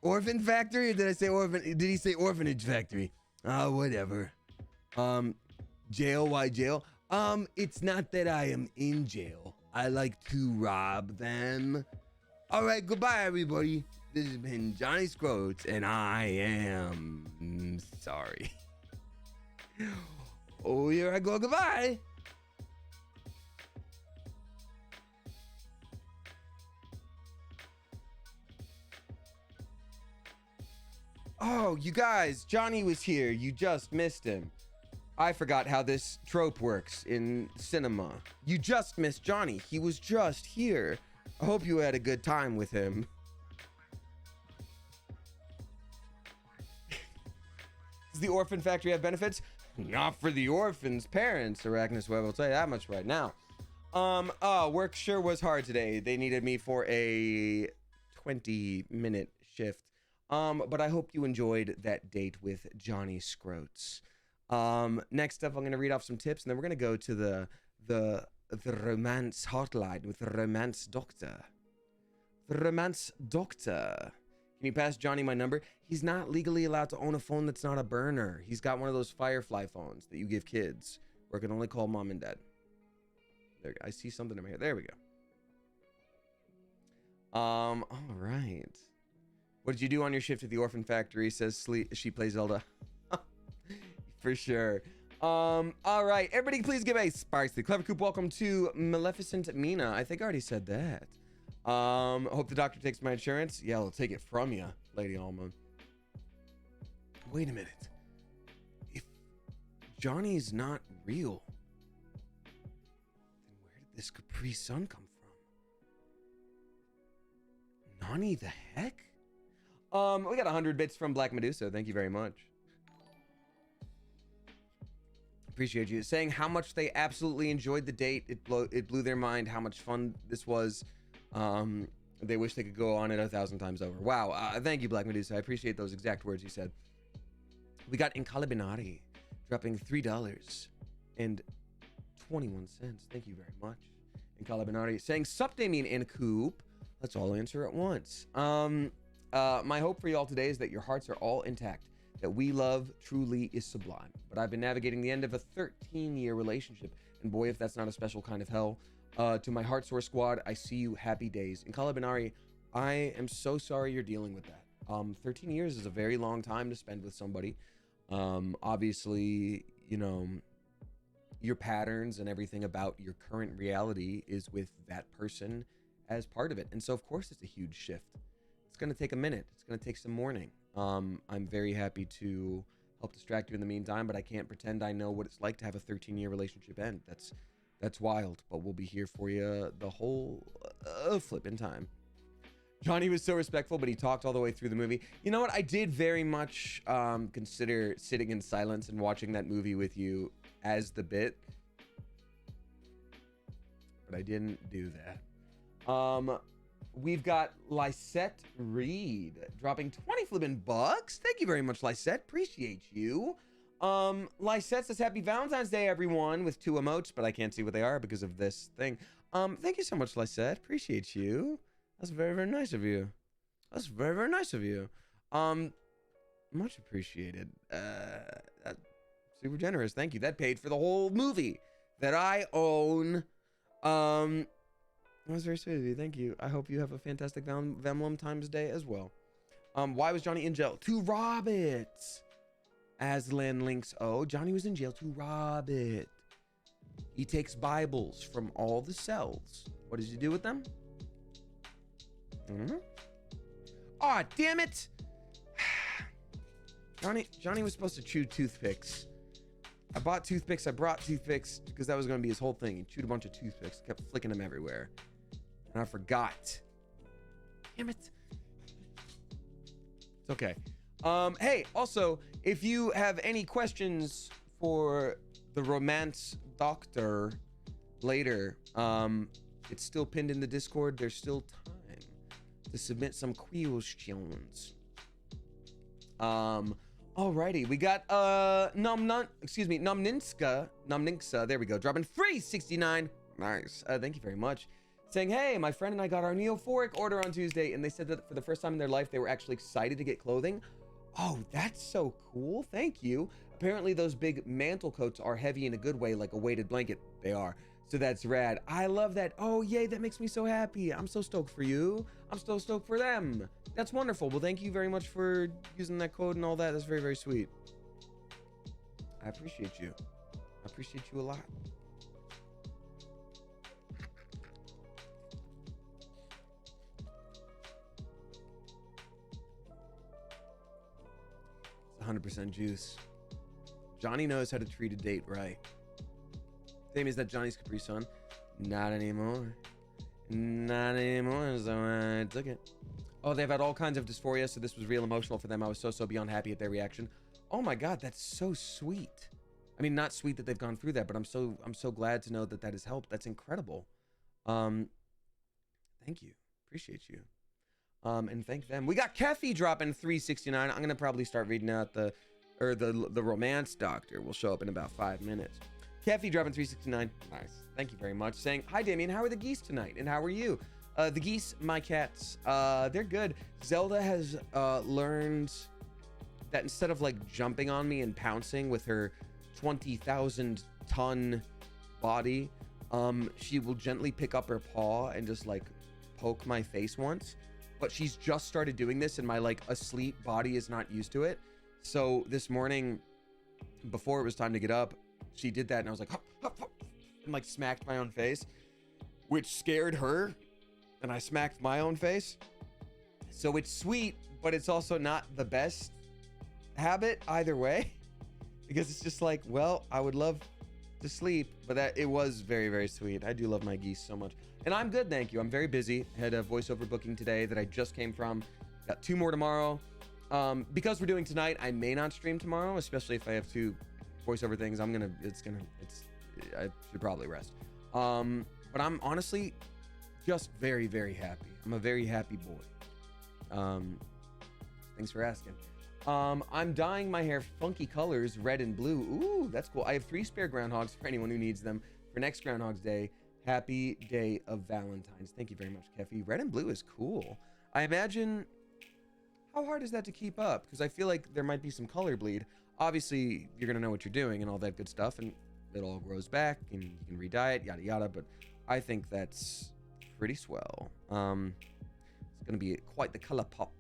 orphan factory, or did I say orphan? Did he say orphanage factory? Whatever. Jail? Why jail? It's not that I am in jail. I like to rob them. All right, goodbye, everybody. This has been Johnny Scroats, and I am sorry. Oh, here I go. Goodbye. Oh, you guys, Johnny was here. You just missed him. I forgot how this trope works in cinema. You just missed Johnny. He was just here. I hope you had a good time with him. Does the orphan factory have benefits? Not for the orphan's parents, Arachnus Web. I'll tell you that much right now. Work sure was hard today. They needed me for a 20-minute shift. But I hope you enjoyed that date with Johnny Scroats. Next up, I'm gonna read off some tips, and then we're gonna go to the romance hotline with the romance doctor. The romance doctor. Can you pass Johnny my number? He's not legally allowed to own a phone that's not a burner. He's got one of those Firefly phones that you give kids, where it can only call mom and dad. There, I see something in my hair. There we go. All right. What did you do on your shift at the orphan factory? Says she plays Zelda. For sure. All right. Everybody please give a spicy clever coop welcome to Maleficent Mina. I think I already said that. Hope the doctor takes my insurance. Yeah, I'll take it from you, Lady Alma. Wait a minute. If Johnny's not real, then where did this Capri Sun come from? Nani the heck? We got 100 bits from Black Medusa. Thank you very much. Appreciate you. Saying how much they absolutely enjoyed the date. It blew their mind how much fun this was. They wish they could go on it 1,000 times over. Wow. Thank you, Black Medusa. I appreciate those exact words you said. We got Incalibinati dropping $3 and 21 cents. Thank you very much. Incalibinati saying, sup, Damien and Coop. Let's all answer at once. My hope for y'all today is that your hearts are all intact, that we love truly is sublime. But I've been navigating the end of a 13-year relationship, and boy, if that's not a special kind of hell. To my Heart Source squad, I see you, happy days. In Kalabinari, I am so sorry you're dealing with that. 13 years is a very long time to spend with somebody. Obviously, you know, your patterns and everything about your current reality is with that person as part of it. And so, of course, it's a huge shift. It's going to take a minute. It's going to take some mourning. I'm very happy to help distract you in the meantime, but I can't pretend I know what it's like to have a 13-year relationship end. That's wild, but we'll be here for you the whole flipping time. Johnny was so respectful, but he talked all the way through the movie. You know what? I did very much consider sitting in silence and watching that movie with you as the bit, but I didn't do that. We've got Lysette Reed dropping 20 flippin' bucks. Thank you very much, Lysette. Appreciate you. Lysette says, happy Valentine's Day, everyone, with 2 emotes, but I can't see what they are because of this thing. Thank you so much, Lysette. Appreciate you. That's very, very nice of you. That's very, very nice of you. Much appreciated. That's super generous. Thank you. That paid for the whole movie that I own. That was very sweet of you. Thank you. I hope you have a fantastic Valentine's Day as well. Why was Johnny in jail? To rob it. Aslan Links. Oh, Johnny was in jail to rob it. He takes Bibles from all the cells. What does he do with them? Aw, damn it! Johnny was supposed to chew toothpicks. I brought toothpicks because that was going to be his whole thing. He chewed a bunch of toothpicks, kept flicking them everywhere. And I forgot. Damn it. It's okay. Hey, also, if you have any questions for the romance doctor later, it's still pinned in the Discord. There's still time to submit some questions. Alrighty, we got Numninska, there we go, dropping 369. Nice. Thank you very much. Saying, hey, my friend and I got our Neophoric order on Tuesday, and they said that for the first time in their life they were actually excited to get clothing. Oh, that's so cool. Thank you. Apparently those big mantle coats are heavy in a good way, like a weighted blanket. They are. So that's rad. I love that. Oh, yay, that makes me so happy. I'm so stoked for you. I'm so stoked for them. That's wonderful. Well, thank you very much for using that code and all that. That's very, very sweet. I appreciate you. I appreciate you a lot. It's 100% juice. Johnny knows how to treat a date right. Same as that Johnny's Capri Sun. Not anymore. Not anymore, so I took it. Oh, they've had all kinds of dysphoria, so this was real emotional for them. I was so beyond happy at their reaction. Oh my God, that's so sweet. I mean, not sweet that they've gone through that, but I'm so glad to know that that has helped. That's incredible. Thank you. Appreciate you. And thank them. We got Keffy dropping 369. I'm gonna probably start reading out the romance doctor will show up in about 5 minutes. Keffy dropping 369. Nice. Thank you very much. Saying, hi Damien, how are the geese tonight? And how are you? The geese, my cats, they're good. Zelda has learned that instead of like jumping on me and pouncing with her 20,000 ton body, she will gently pick up her paw and just like poke my face once. But she's just started doing this and my like asleep body is not used to it. So this morning, before it was time to get up, she did that and I was like, hup, hup, hup, and like smacked my own face, which scared her. And I smacked my own face. So it's sweet, but it's also not the best habit either way. Because it's just like, well, I would love to sleep, but that it was very, very sweet. I do love my geese so much. And I'm good, thank you. I'm very busy. Had a voiceover booking today that I just came from. Got 2 more tomorrow. Because we're doing tonight, I may not stream tomorrow, especially if I have 2 voiceover things. I should probably rest. But I'm honestly just very, very happy. I'm a very happy boy. Thanks for asking. I'm dyeing my hair funky colors, red and blue. Ooh, that's cool. I have 3 spare groundhogs for anyone who needs them for next Groundhog's Day. Happy day of Valentine's. Thank you very much, Keffy. Red and blue is cool. I imagine, how hard is that to keep up? Because I feel like there might be some color bleed. Obviously, you're going to know what you're doing and all that good stuff, and it all grows back, and you can re-dye it, yada, yada. But I think that's pretty swell. It's going to be quite the color pop.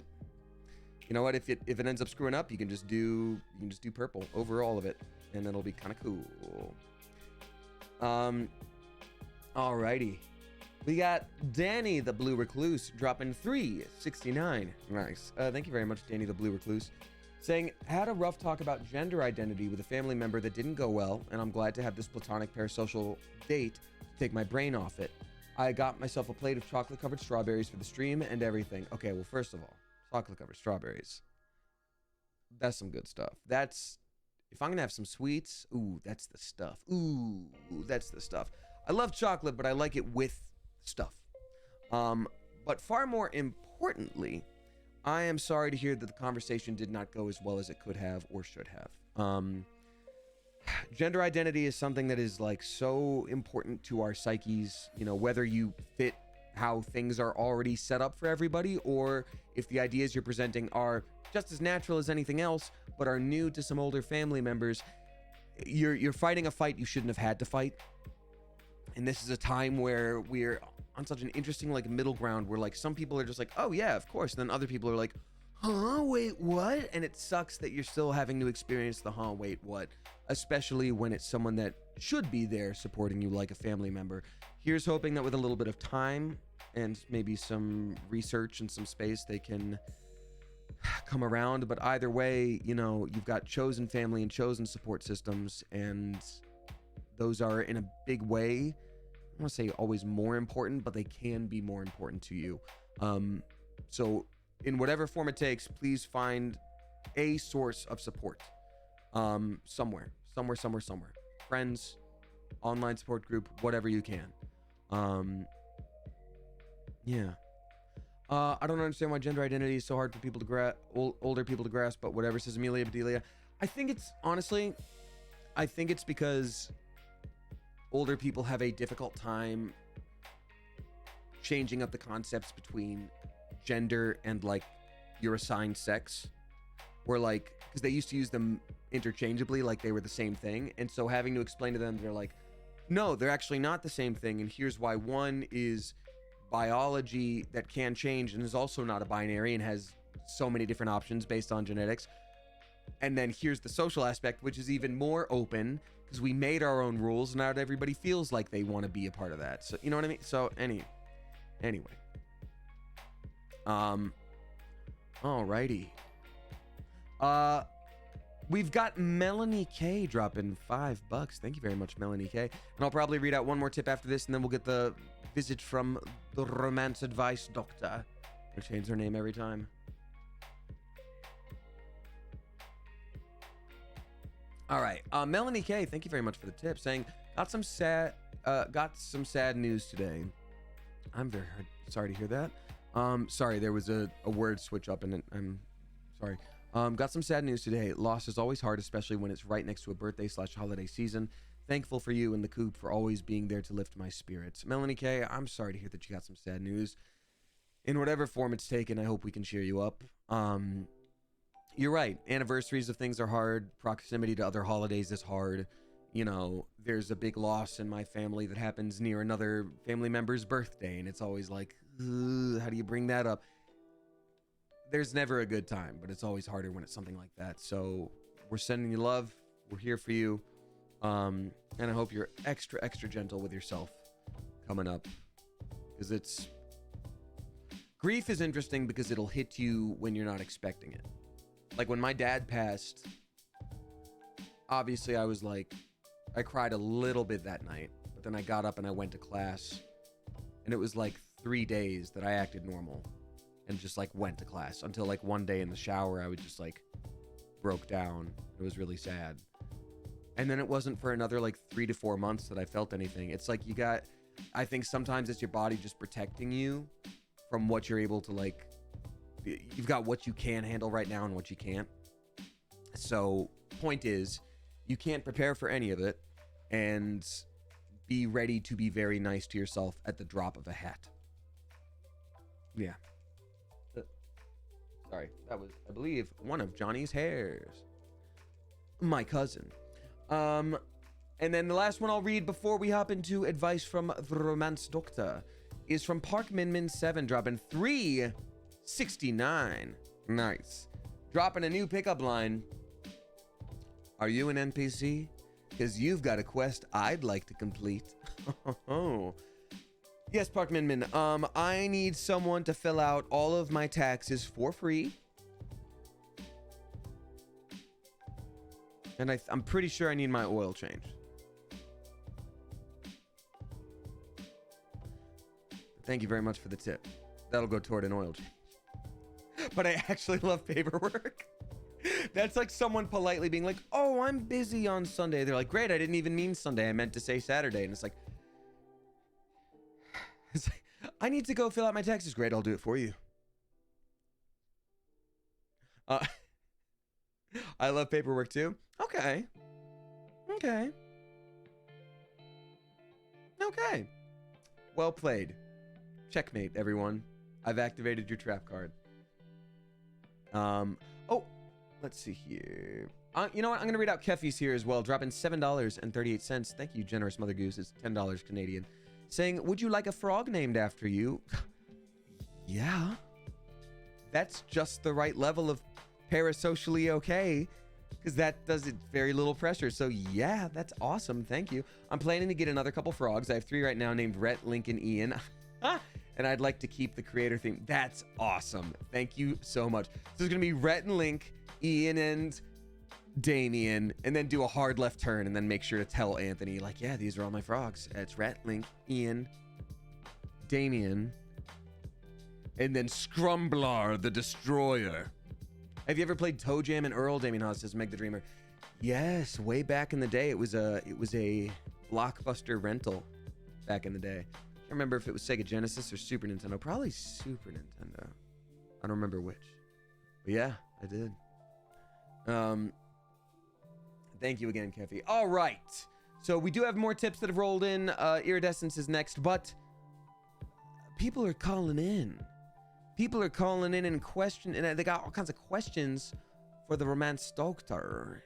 You know what? If it ends up screwing up, you can just do purple over all of it, and it'll be kind of cool. Alrighty, we got Danny the Blue Recluse dropping 369. Nice. Thank you very much, Danny the Blue Recluse. Saying, had a rough talk about gender identity with a family member that didn't go well, and I'm glad to have this platonic parasocial date to take my brain off it. I got myself a plate of chocolate-covered strawberries for the stream and everything. Okay, well, first of all, chocolate-covered strawberries. That's some good stuff. That's, if I'm gonna have some sweets, ooh, that's the stuff. Ooh, that's the stuff. I love chocolate, but I like it with stuff. But far more importantly, I am sorry to hear that the conversation did not go as well as it could have or should have. Gender identity is something that is like so important to our psyches, you know, whether you fit how things are already set up for everybody, or if the ideas you're presenting are just as natural as anything else, but are new to some older family members. You're fighting a fight you shouldn't have had to fight. And this is a time where we're on such an interesting like middle ground where like some people are just like, oh yeah, of course. And then other people are like, huh, wait, what? And it sucks that you're still having to experience the huh, wait, what? Especially when it's someone that should be there supporting you like a family member. Here's hoping that with a little bit of time and maybe some research and some space, they can come around. But either way, you know, you've got chosen family and chosen support systems, and those are in a big way, I don't want to say always more important, but they can be more important to you. So in whatever form it takes, please find a source of support somewhere. Friends, online support group, whatever you can. Yeah. I don't understand why gender identity is so hard for people to older people to grasp, but whatever, says Amelia Bedelia. I think it's because older people have a difficult time changing up the concepts between gender and like your assigned sex, where like, because they used to use them interchangeably like they were the same thing, and so having to explain to them, they're like, no, they're actually not the same thing, and here's why. One is biology that can change and is also not a binary and has so many different options based on genetics, and then here's the social aspect, which is even more open because we made our own rules and not everybody feels like they want to be a part of that. So you know what I mean? So anyway, alrighty. We've got Melanie K dropping $5. Thank you very much, Melanie K. And I'll probably read out one more tip after this, and then we'll get the visit from the romance advice doctor. I change her name every time. All right, Melanie K. Thank you very much for the tip. Saying got some sad news today. I'm very sorry to hear that. Sorry, there was a word switch up, and I'm sorry. Got some sad news today. Loss is always hard, especially when it's right next to a birthday/holiday season. Thankful for you and the coop for always being there to lift my spirits. Melanie K., I'm sorry to hear that you got some sad news. In whatever form it's taken, I hope we can cheer you up. You're right. Anniversaries of things are hard. Proximity to other holidays is hard. You know, there's a big loss in my family that happens near another family member's birthday, and it's always like, how do you bring that up? There's never a good time, but it's always harder when it's something like that. So we're sending you love. We're here for you. And I hope you're extra gentle with yourself coming up, because grief is interesting because it'll hit you when you're not expecting it. Like when my dad passed, obviously I cried a little bit that night, but then I got up and I went to class, and it was like 3 days that I acted normal and just like went to class until like one day in the shower I would just like broke down. It was really sad. And then it wasn't for another like 3 to 4 months that I felt anything. It's like I think sometimes it's your body just protecting you from what you're able to like, you've got what you can handle right now and what you can't. So point is, you can't prepare for any of it, and be ready to be very nice to yourself at the drop of a hat. Yeah. Sorry, that was, I believe, one of Johnny's hairs. My cousin. And then the last one I'll read before we hop into advice from the romance doctor is from Park Min 7, dropping $3.69. Nice. Dropping a new pickup line. Are you an NPC? Because you've got a quest I'd like to complete. Yes, Park Min. I need someone to fill out all of my taxes for free. And I'm pretty sure I need my oil change. Thank you very much for the tip. That'll go toward an oil change. But I actually love paperwork. That's like someone politely being like, oh, I'm busy on Sunday. They're like, great, I didn't even mean Sunday. I meant to say Saturday. And it's like, I need to go fill out my taxes. Great, I'll do it for you. I love paperwork too. Okay. Well played. Checkmate, everyone. I've activated your trap card. Oh, let's see here. You know what? I'm going to read out Keffi's here as well, dropping $7.38. Thank you, generous Mother Goose. It's $10 Canadian. Saying, would you like a frog named after you? Yeah. That's just the right level of parasocially okay. because that does it very little pressure. So yeah, that's awesome. Thank you. I'm planning to get another couple frogs. I have 3 right now named Rhett, Lincoln, Ian. And I'd like to keep the creator theme. That's awesome. Thank you so much. So it's gonna be Rhett and Link, Ian and Damien, and then do a hard left turn and then make sure to tell Anthony, like, yeah, these are all my frogs. It's Rhett, Link, Ian, Damien, and then Scrumblar the Destroyer. Have you ever played Toe Jam and Earl? Damienhaas says Meg the Dreamer. Yes, way back in the day. It was a Blockbuster rental back in the day. I can't remember if it was Sega Genesis or Super Nintendo. Probably Super Nintendo. I don't remember which. But yeah, I did. Thank you again, Keffy. All right. So we do have more tips that have rolled in. Iridescence is next, but people are calling in. People are calling in and question, and they got all kinds of questions for the Romance Doctor.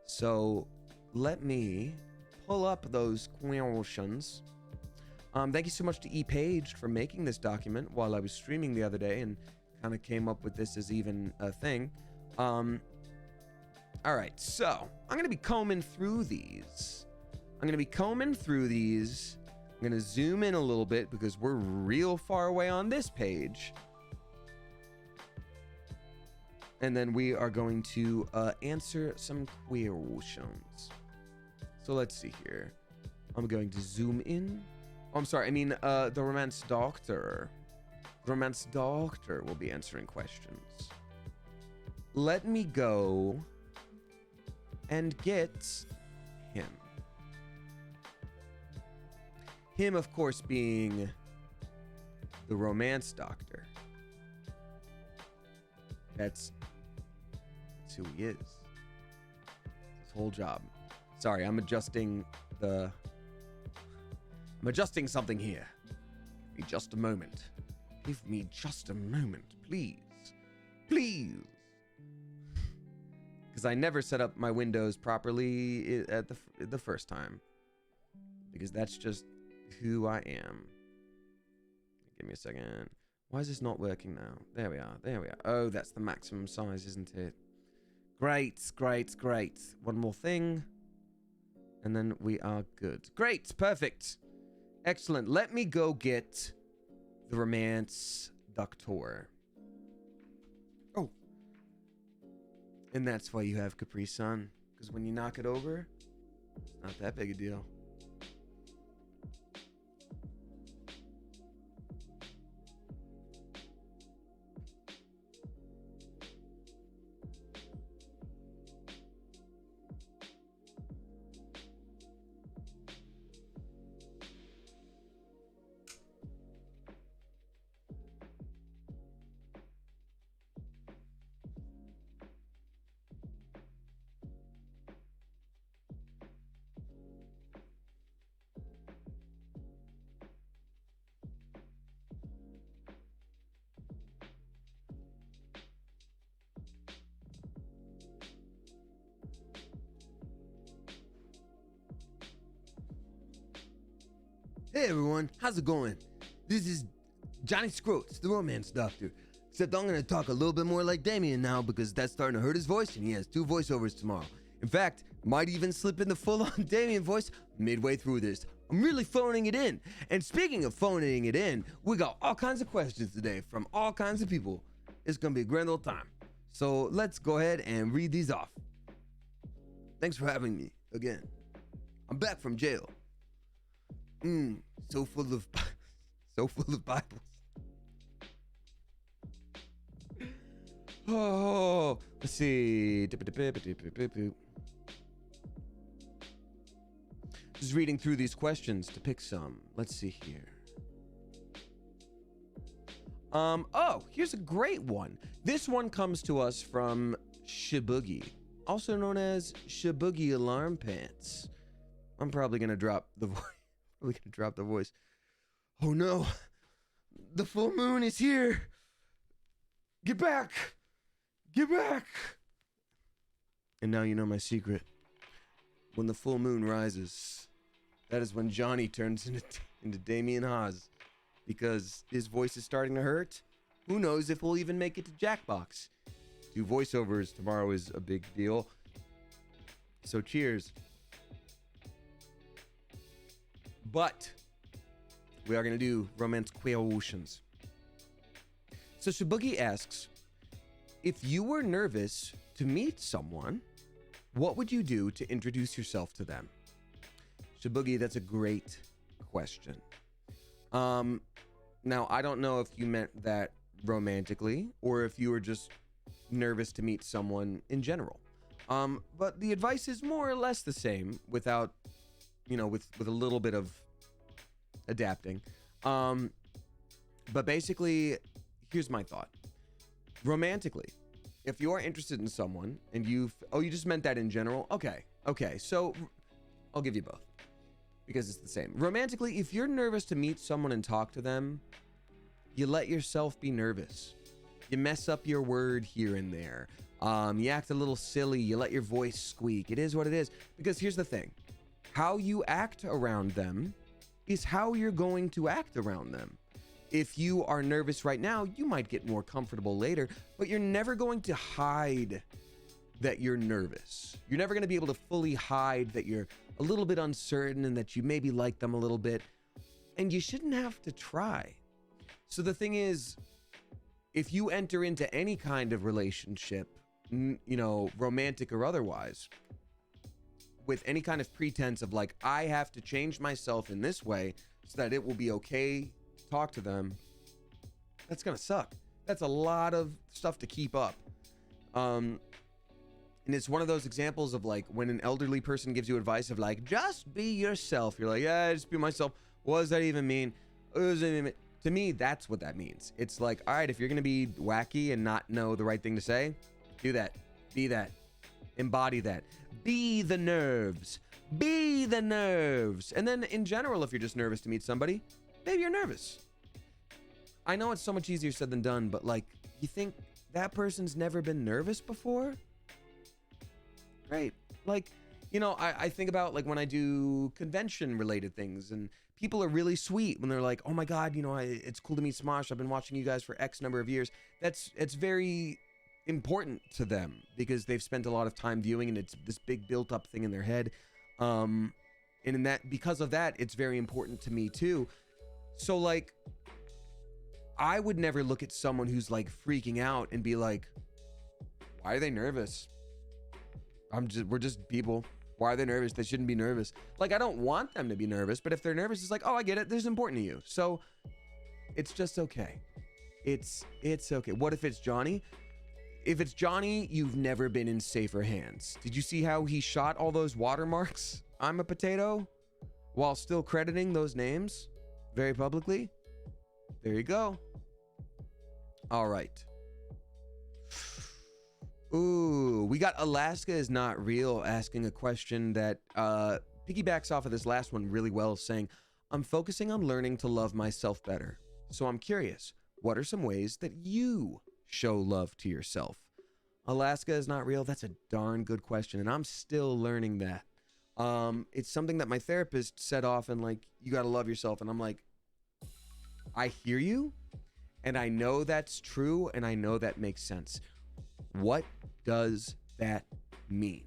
So let me pull up those questions. Thank you so much to ePage for making this document while I was streaming the other day and kind of came up with this as even a thing. All right, so I'm gonna be combing through these. I'm gonna zoom in a little bit because we're real far away on this page. And then we are going to answer some questions. So let's see here. I'm going to zoom in. Oh, I'm sorry, I mean the Romance Doctor. Romance Doctor will be answering questions. Let me go and get him. Him, of course, being the Romance Doctor. That's who he is. His whole job. Sorry, I'm adjusting something here. Give me just a moment. Give me just a moment, please. Please. Because I never set up my windows properly at the first time. Because that's just who I am. Give me a second. Why is this not working now? There we are. There we are. Oh, that's the maximum size, isn't it? Great, great, great. One more thing. And then we are good. Great, perfect. Excellent. Let me go get the Romance Doctor. Oh. And that's why you have Capri Sun. Because when you knock it over, it's not that big a deal. Hey everyone, how's it going? This is Johnny Scroats, the Romance Doctor. Except I'm gonna talk a little bit more like Damien now because that's starting to hurt his voice and he has 2 voiceovers tomorrow. In fact, might even slip in the full-on Damien voice midway through this. I'm really phoning it in. And speaking of phoning it in, we got all kinds of questions today from all kinds of people. It's gonna be a grand old time. So let's go ahead and read these off. Thanks for having me again. I'm back from jail. So full of Bibles. Oh, let's see. Just reading through these questions to pick some. Let's see here. Oh, here's a great one. This one comes to us from Shiboogie, also known as Shiboogie Alarm Pants. I'm probably gonna drop the voice. Oh no, the full moon is here. Get back. Get back. And now you know my secret. When the full moon rises, that is when Johnny turns into Damienhaas, because his voice is starting to hurt. Who knows if we'll even make it to Jackbox. do voiceovers tomorrow is a big deal. So cheers. But we are going to do romance questions. So Shibugi asks, if you were nervous to meet someone, what would you do to introduce yourself to them? Shibugi, that's a great question. Now, I don't know if you meant that romantically or if you were just nervous to meet someone in general. But the advice is more or less the same without, with a little bit of adapting. But basically, here's my thought. Romantically, if you are interested in someone and you just meant that in general? Okay, so I'll give you both because it's the same. Romantically, if you're nervous to meet someone and talk to them, you let yourself be nervous. You mess up your word here and there. You act a little silly. You let your voice squeak. It is what it is. Because here's the thing. How you act around them is how you're going to act around them. If you are nervous right now, you might get more comfortable later, but you're never going to hide that you're nervous. You're never going to be able to fully hide that you're a little bit uncertain and that you maybe like them a little bit. And you shouldn't have to try. So the thing is, if you enter into any kind of relationship, romantic or otherwise, with any kind of pretense of like, I have to change myself in this way so that it will be okay to talk to them, that's gonna suck. That's a lot of stuff to keep up. And it's one of those examples of like when an elderly person gives you advice of like, just be yourself. You're like, yeah, just be myself. What does that even mean? To me, that's what that means. It's like, all right, if you're going to be wacky and not know the right thing to say, do that. Be that. Embody that. Be the nerves. Be the nerves. And then in general, if you're just nervous to meet somebody, maybe you're nervous. I know it's so much easier said than done, but like, you think that person's never been nervous before? Great. Like, I think about like when I do convention related things and people are really sweet when they're like, oh my God, it's cool to meet Smosh. I've been watching you guys for X number of years. It's very important to them because they've spent a lot of time viewing and it's this big built up thing in their head. And because of that, it's very important to me too. So like, I would never look at someone who's like freaking out and be like, why are they nervous? We're just people. Why are they nervous? They shouldn't be nervous. Like, I don't want them to be nervous, but if they're nervous, it's like, oh, I get it. This is important to you. So it's just okay. It's okay. What if it's Johnny? If it's Johnny, you've never been in safer hands. Did you see how he shot all those watermarks? I'm a potato, while still crediting those names very publicly. There you go. All right. Ooh, we got Alaska is not real asking a question that piggybacks off of this last one really well, saying, I'm focusing on learning to love myself better. So I'm curious, what are some ways that you show love to yourself? Alaska is not real. That's a darn good question. And I'm still learning that. It's something that my therapist said often, like, you got to love yourself. And I'm like, I hear you. And I know that's true. And I know that makes sense. What does that mean?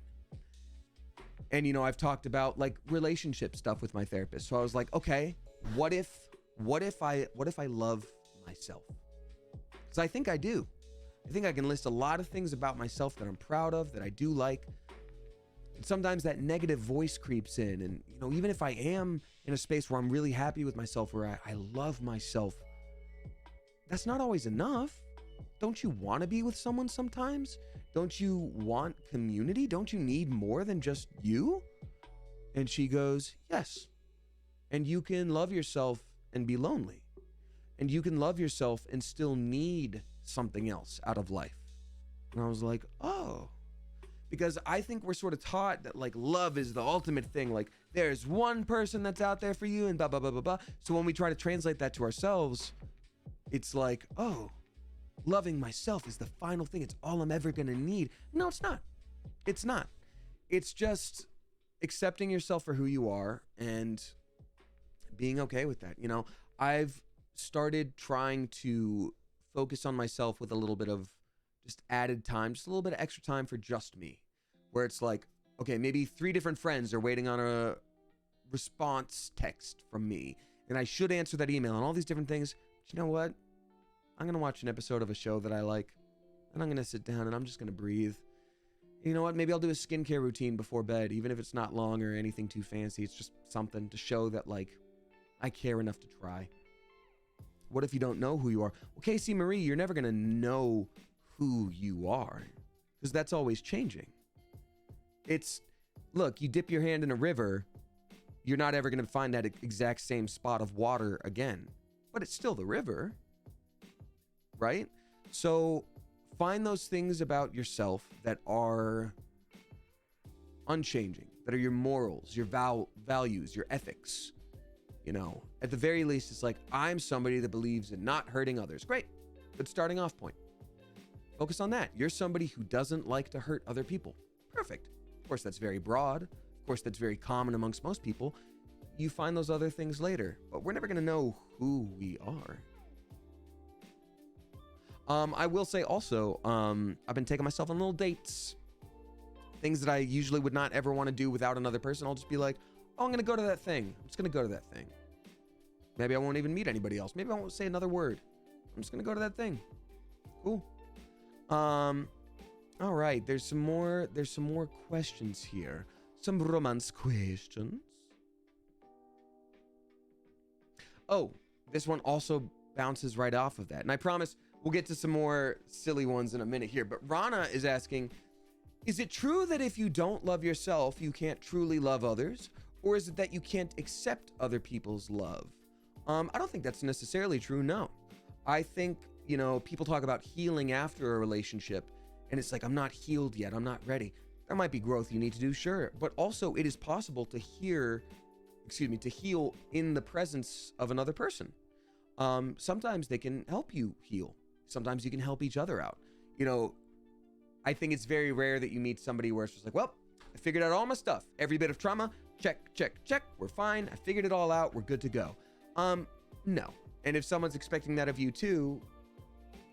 And, I've talked about like relationship stuff with my therapist. So I was like, okay, what if I love myself? Because I think I do. I think I can list a lot of things about myself that I'm proud of, that I do like. And sometimes that negative voice creeps in. And, even if I am in a space where I'm really happy with myself, where I love myself, that's not always enough. Don't you want to be with someone sometimes? Don't you want community? Don't you need more than just you? And she goes, yes. And you can love yourself and be lonely. And you can love yourself and still need something else out of life. And I was like, oh. Because I think we're sort of taught that like love is the ultimate thing. Like there's one person that's out there for you and blah, blah, blah, blah, blah. So when we try to translate that to ourselves, it's like, oh, loving myself is the final thing. It's all I'm ever going to need. No, it's not. It's not. It's just accepting yourself for who you are and being okay with that. I've started trying to focus on myself with a little bit of just added time, just a little bit of extra time for just me, where it's like, okay, maybe 3 different friends are waiting on a response text from me, and I should answer that email and all these different things. But you know what? I'm going to watch an episode of a show that I like, and I'm going to sit down and I'm just going to breathe. You know what? Maybe I'll do a skincare routine before bed, even if it's not long or anything too fancy. It's just something to show that, like, I care enough to try. What if you don't know who you are? Well, Casey Marie, you're never going to know who you are, because that's always changing. Look, you dip your hand in a river, you're not ever going to find that exact same spot of water again, but it's still the river, right? So find those things about yourself that are unchanging, that are your morals, your values, your ethics. You know, at the very least, it's like, I'm somebody that believes in not hurting others. Great. Good starting off point. Focus on that. You're somebody who doesn't like to hurt other people. Perfect. Of course, that's very broad. Of course, that's very common amongst most people. You find those other things later, but we're never going to know who we are. I will say also, I've been taking myself on little dates. Things that I usually would not ever want to do without another person. I'll just be like, oh, I'm going to go to that thing. I'm just going to go to that thing. Maybe I won't even meet anybody else. Maybe I won't say another word. I'm just going to go to that thing. Cool. All right. There's some more questions here. Some romance questions. Oh, this one also bounces right off of that. And I promise we'll get to some more silly ones in a minute here. But Rana is asking, is it true that if you don't love yourself, you can't truly love others? Or is it that you can't accept other people's love? I don't think that's necessarily true, no. I think, people talk about healing after a relationship, and it's like, I'm not healed yet, I'm not ready. There might be growth you need to do, sure. But also, it is possible to heal in the presence of another person. Sometimes they can help you heal. Sometimes you can help each other out. I think it's very rare that you meet somebody where it's just like, well, I figured out all my stuff. Every bit of trauma, check, check, check. We're fine. I figured it all out. We're good to go. No. And if someone's expecting that of you too,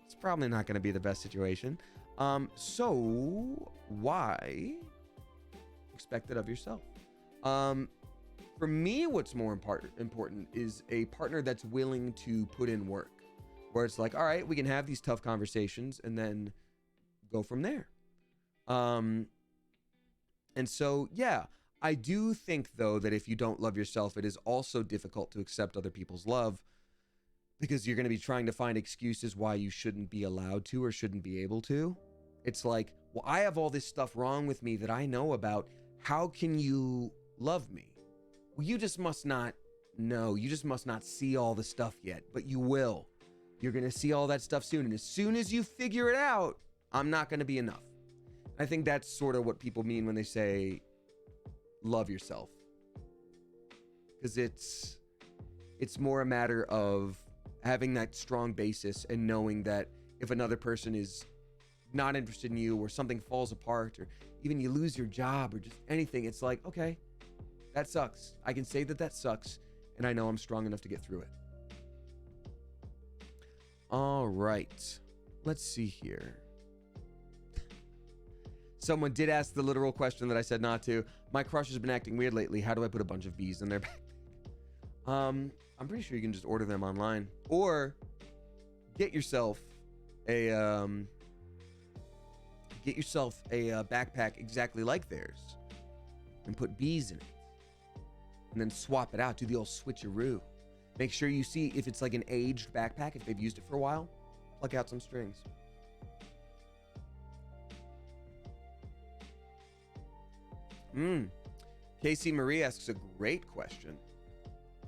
it's probably not going to be the best situation. So why expect it of yourself? For me, what's more important is a partner that's willing to put in work, where it's like, all right, we can have these tough conversations and then go from there. And so, yeah, I do think, though, that if you don't love yourself, it is also difficult to accept other people's love, because you're going to be trying to find excuses why you shouldn't be allowed to or shouldn't be able to. It's like, well, I have all this stuff wrong with me that I know about. How can you love me? Well, you just must not know. You just must not see all the stuff yet, but you will. You're going to see all that stuff soon. And as soon as you figure it out, I'm not going to be enough. I think that's sort of what people mean when they say love yourself. Because it's more a matter of having that strong basis and knowing that if another person is not interested in you, or something falls apart, or even you lose your job, or just anything, it's like, okay, that sucks. I can say that sucks, and I know I'm strong enough to get through it. All right. Let's see here. Someone did ask the literal question that I said not to. My crush has been acting weird lately. How do I put a bunch of bees in their backpack? I'm pretty sure you can just order them online, or get yourself a backpack exactly like theirs and put bees in it, and then swap it out. Do the old switcheroo. Make sure you see if it's like an aged backpack, if they've used it for a while. Pluck out some strings. Casey Marie asks a great question.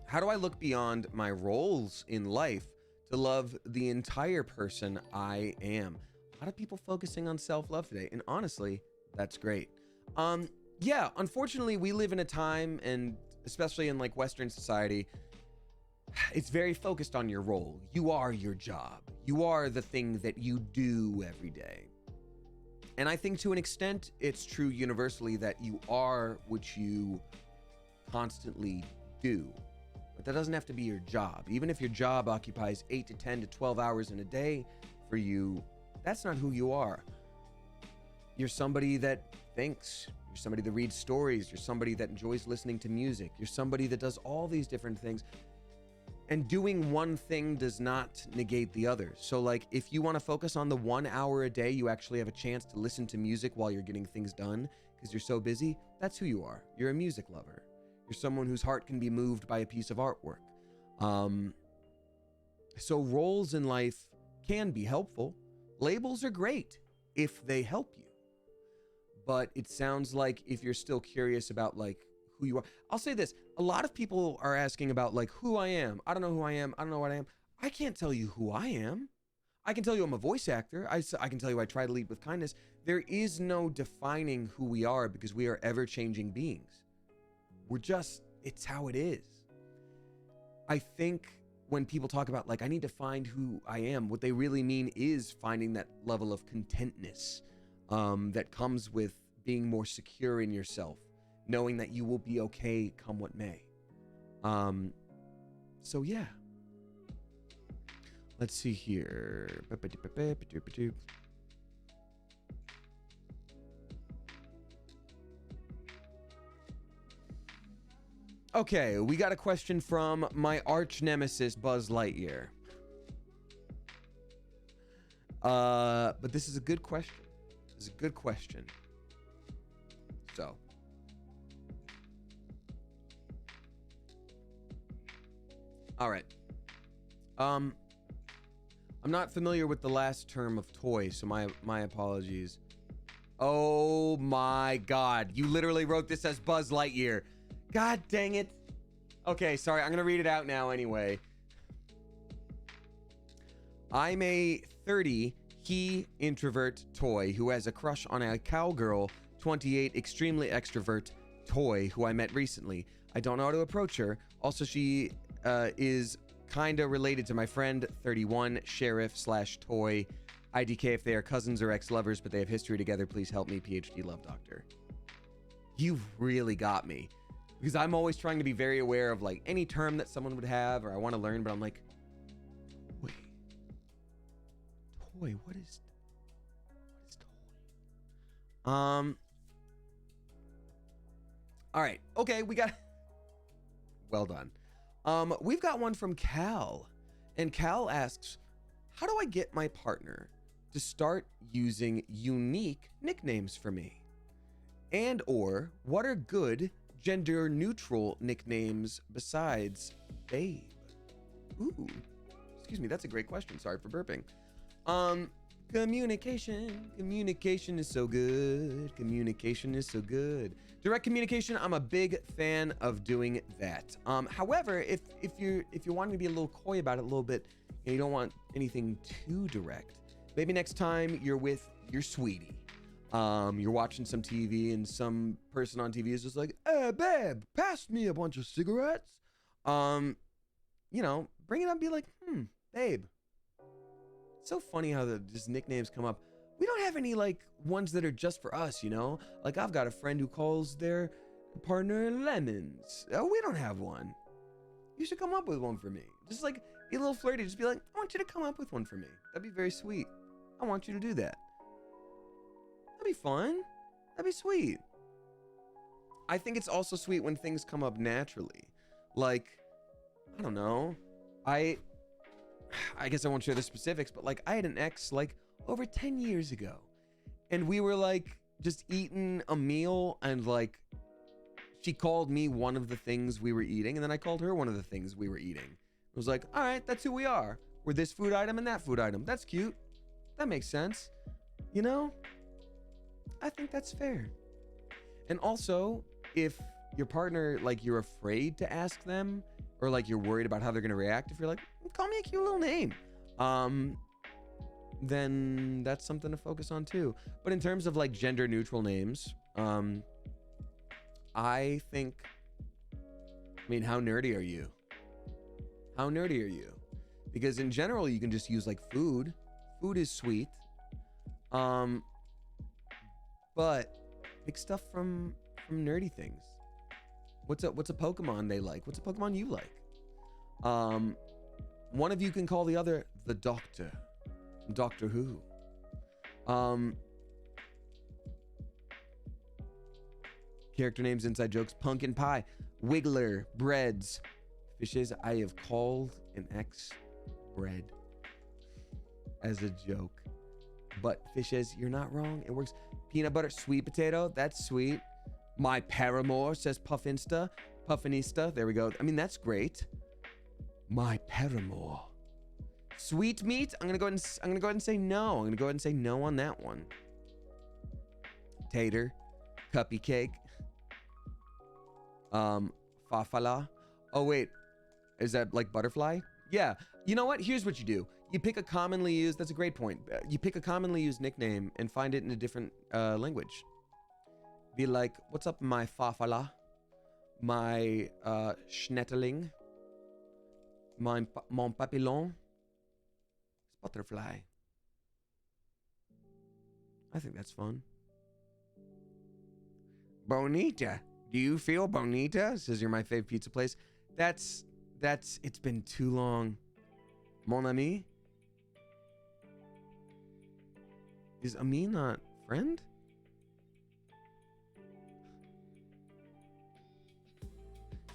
How do I look beyond my roles in life to love the entire person I am? A lot of people focusing on self-love today, and honestly, that's great. Yeah, unfortunately, we live in a time, and especially in like Western society, it's very focused on your role. You are your job. You are the thing that you do every day. And I think to an extent, it's true universally that you are what you constantly do. But that doesn't have to be your job. Even if your job occupies 8 to 10 to 12 hours in a day for you, That's not who you are. You're somebody that thinks. You're somebody that reads stories. You're somebody that enjoys listening to music. You're somebody that does all these different things. And doing one thing does not negate the other. So like, if you want to focus on the 1 hour a day, you actually have a chance to listen to music while you're getting things done because you're so busy. That's who you are. You're a music lover. You're someone whose heart can be moved by a piece of artwork. So roles in life can be helpful. Labels are great if they help you. But it sounds like if you're still curious about like who you are. I'll say this. A lot of people are asking about like who I am. I don't know who I am. I don't know what I am. I can't tell you who I am. I can tell you I'm a voice actor. I can tell you I try to lead with kindness. There is no defining who we are because we are ever-changing beings. It's how it is. I think when people talk about like, I need to find who I am, what they really mean is finding that level of contentness that comes with being more secure in yourself, knowing that you will be okay come what may. So yeah. Let's see here. Okay, we got a question from my arch nemesis, Buzz Lightyear. But this is a good question. This is a good question. So. All right. I'm not familiar with the last term of toy, so my apologies. Oh my God. You literally wrote this as Buzz Lightyear. God dang it. Okay, sorry. I'm going to read it out now anyway. I'm a 30 introvert toy who has a crush on a cowgirl 28 extremely extrovert toy who I met recently. I don't know how to approach her. Also, she is kind of related to my friend 31 sheriff / toy IDK if they are cousins or ex-lovers, but they have history together. Please help me, PhD love doctor. You've really got me. Because I'm always trying to be very aware of like any term that someone would have or I want to learn, but I'm like, toy, what is toy? All right. Okay, we got well done. We've got one from Cal. And Cal asks, how do I get my partner to start using unique nicknames for me? And or what are good gender neutral nicknames besides babe? Ooh, excuse me, that's a great question. Sorry for burping. Communication is so good. Communication is so good. Direct communication, I'm a big fan of doing that. However, if you're wanting to be a little coy about it a little bit and you don't want anything too direct, maybe next time you're with your sweetie, you're watching some TV and some person on TV is just like, hey babe, pass me a bunch of cigarettes. You know, bring it up and be like, babe. It's so funny how just nicknames come up. We don't have any like ones that are just for us, you know? Like I've got a friend who calls their partner Lemons. Oh, we don't have one. You should come up with one for me. Just like be a little flirty. Just be like, I want you to come up with one for me. That'd be very sweet. I want you to do that. That'd be fun. That'd be sweet. I think it's also sweet when things come up naturally. Like, I don't know. I guess I won't share the specifics, but like I had an ex like over 10 years ago and we were like just eating a meal and like she called me one of the things we were eating and then I called her one of the things we were eating. It was like, all right, that's who we are. We're this food item and that food item. That's cute. That makes sense. You know, I think that's fair. And also if your partner, like you're afraid to ask them or like you're worried about how they're going to react, if you're like, call me a cute little name, then that's something to focus on too. But in terms of like gender neutral names, I think, I mean, how nerdy are you? How nerdy are you? Because in general, you can just use like food. Food is sweet. But pick stuff from nerdy things. What's a Pokemon they like? What's a Pokemon you like? One of you can call the other the Doctor. Doctor Who. Character names, inside jokes, pumpkin pie, wiggler, breads, fishes. I have called an ex bread as a joke, but fishes, you're not wrong. It works. Peanut butter, sweet potato, that's sweet. My paramour, says Puffinsta, Puffinista. There we go. I mean, that's great. My paramour. Sweet meat. I'm gonna go ahead and say no. I'm gonna go ahead and say no on that one. Tater, cuppy cake. Fafala. Oh wait, is that like butterfly? Yeah. You know what? Here's what you do. You pick a commonly used. That's a great point. You pick a commonly used nickname and find it in a different language. Be like, what's up, my fafala, my schmetterling, mon papillon, butterfly. I think that's fun. Bonita. Do you feel bonita? Says you're my fave pizza place. That's it's been too long. Mon ami? Is Ami not friend?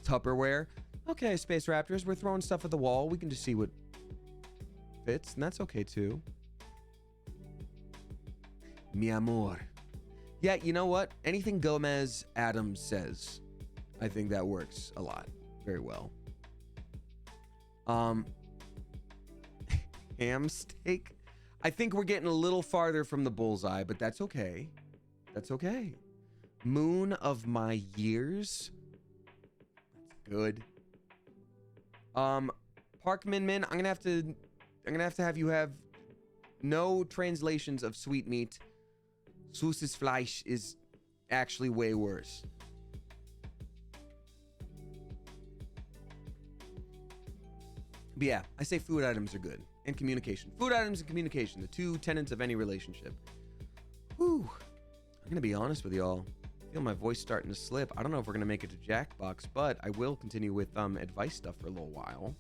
Tupperware. Okay, Space Raptors, we're throwing stuff at the wall. We can just see what fits, and that's okay too. Mi amor. Yeah, you know what? Anything Gomez Adams says, I think that works a lot. Very well. Ham steak. I think we're getting a little farther from the bullseye, but that's okay. That's okay. Moon of my years. That's good. Park Min Min, I'm gonna have to have you have no translations of sweet meat. Süßes Fleisch is actually way worse. But yeah, I say food items are good. And communication. Food items and communication, the two tenets of any relationship. Whew. I'm gonna be honest with y'all. I feel my voice starting to slip. I don't know if we're gonna make it to Jackbox, but I will continue with advice stuff for a little while.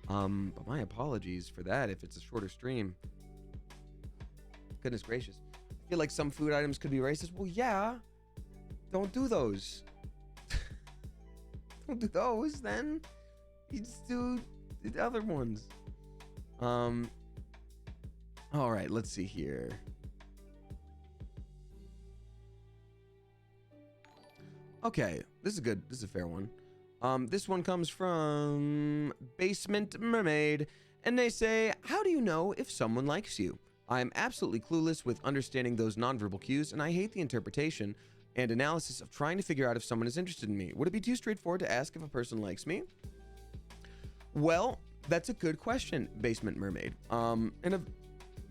But my apologies for that if it's a shorter stream. Goodness gracious. I feel like some food items could be racist. Well, yeah. Don't do those. Don't do those, then. You just do the other ones. All right, let's see here. Okay, this is good. This is a fair one. This one comes from Basement Mermaid, and they say, how do you know if someone likes you? I am absolutely clueless with understanding those nonverbal cues, and I hate the interpretation and analysis of trying to figure out if someone is interested in me. Would it be too straightforward to ask if a person likes me? Well, that's a good question, Basement Mermaid. And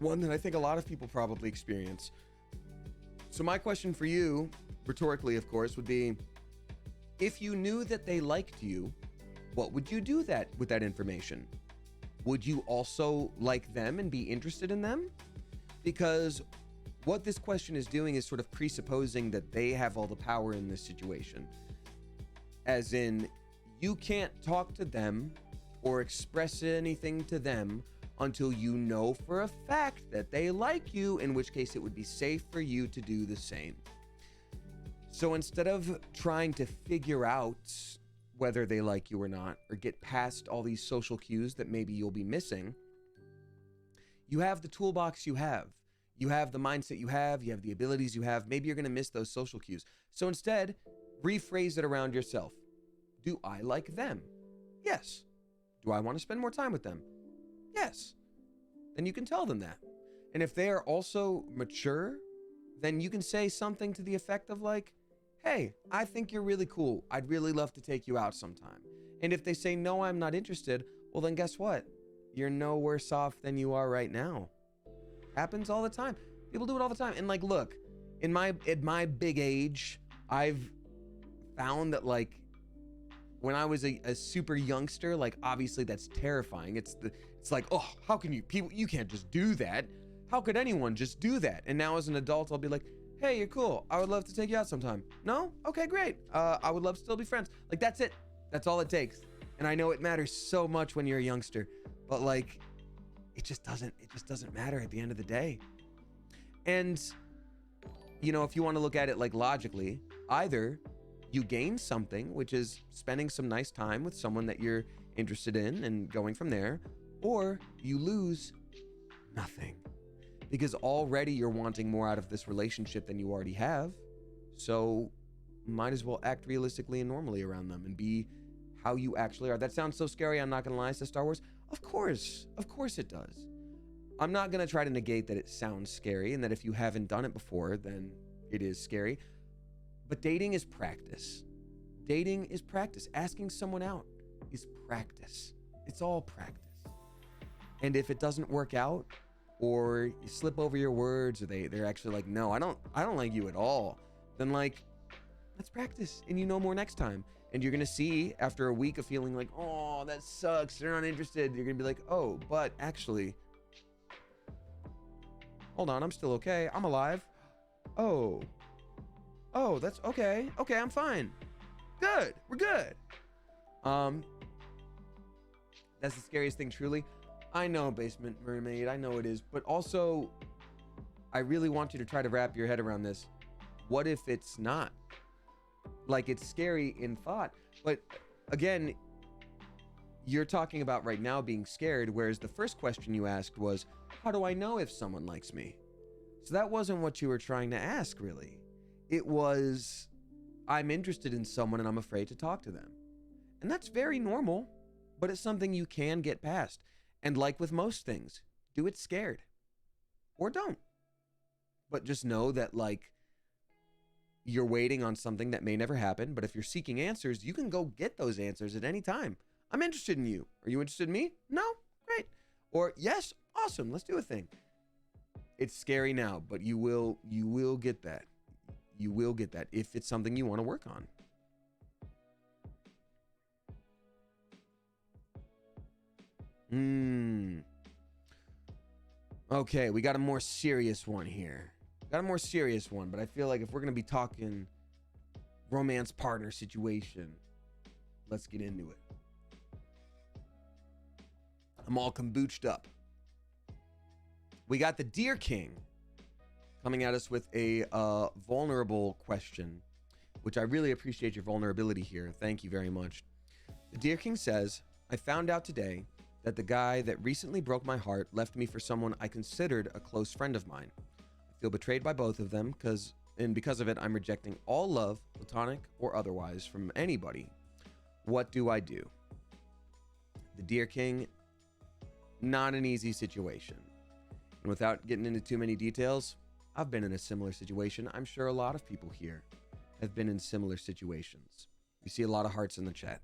one that I think a lot of people probably experience. So my question for you, rhetorically, of course, would be, if you knew that they liked you, what would you do with that information? Would you also like them and be interested in them? Because what this question is doing is sort of presupposing that they have all the power in this situation. As in, you can't talk to them or express anything to them until you know for a fact that they like you, in which case it would be safe for you to do the same. So instead of trying to figure out whether they like you or not, or get past all these social cues that maybe you'll be missing, you have the toolbox you have. You have the mindset you have the abilities you have. Maybe you're going to miss those social cues. So instead, rephrase it around yourself. Do I like them? Yes. Do I want to spend more time with them? Yes. Then you can tell them that. And if they are also mature, then you can say something to the effect of like, hey, I think you're really cool. I'd really love to take you out sometime. And if they say, no, I'm not interested, well, then guess what? You're no worse off than you are right now. Happens all the time. People do it all the time. And like, look, at my big age, I've found that like, when I was a super youngster, like obviously that's terrifying. It's like, oh, how can you can't just do that. How could anyone just do that? And now as an adult, I'll be like, hey, you're cool. I would love to take you out sometime. No? Okay, great. I would love to still be friends. Like, that's it. That's all it takes. And I know it matters so much when you're a youngster, but like, it just doesn't matter at the end of the day. And, you know, if you want to look at it like logically, either you gain something, which is spending some nice time with someone that you're interested in and going from there, or you lose nothing. Because already you're wanting more out of this relationship than you already have. So might as well act realistically and normally around them and be how you actually are. That sounds so scary, I'm not gonna lie, says Star Wars. Of course it does. I'm not gonna try to negate that it sounds scary and that if you haven't done it before, then it is scary. But dating is practice. Dating is practice. Asking someone out is practice. It's all practice. And if it doesn't work out, or you slip over your words, or they're actually like, no, I don't like you at all, then like, let's practice and you know more next time. And you're gonna see after a week of feeling like, oh, that sucks, they're not interested, you're gonna be like, oh, but actually, hold on, I'm still okay, I'm alive. Oh, that's okay, I'm fine, good, we're good. That's the scariest thing, truly. I know, Basement Mermaid, I know it is, but also I really want you to try to wrap your head around this. What if it's not? Like, it's scary in thought, but again, you're talking about right now being scared, whereas the first question you asked was, how do I know if someone likes me? So that wasn't what you were trying to ask, really. It was, I'm interested in someone and I'm afraid to talk to them. And that's very normal, but it's something you can get past. And like with most things, do it scared or don't. But just know that, like, you're waiting on something that may never happen. But if you're seeking answers, you can go get those answers at any time. I'm interested in you. Are you interested in me? No? Great. Or yes? Awesome. Let's do a thing. It's scary now, but you will get that. You will get that if it's something you want to work on. Okay, we got a more serious one here. But I feel like if we're gonna be talking romance partner situation, let's get into it. I'm all kombuched up. We got the Deer King coming at us with a vulnerable question, which I really appreciate your vulnerability here. Thank you very much. The Deer King says, I found out today that the guy that recently broke my heart left me for someone I considered a close friend of mine. I feel betrayed by both of them because of it, I'm rejecting all love, platonic or otherwise, from anybody. What do I do? The Deer King, not an easy situation. And without getting into too many details, I've been in a similar situation. I'm sure a lot of people here have been in similar situations. We see a lot of hearts in the chat.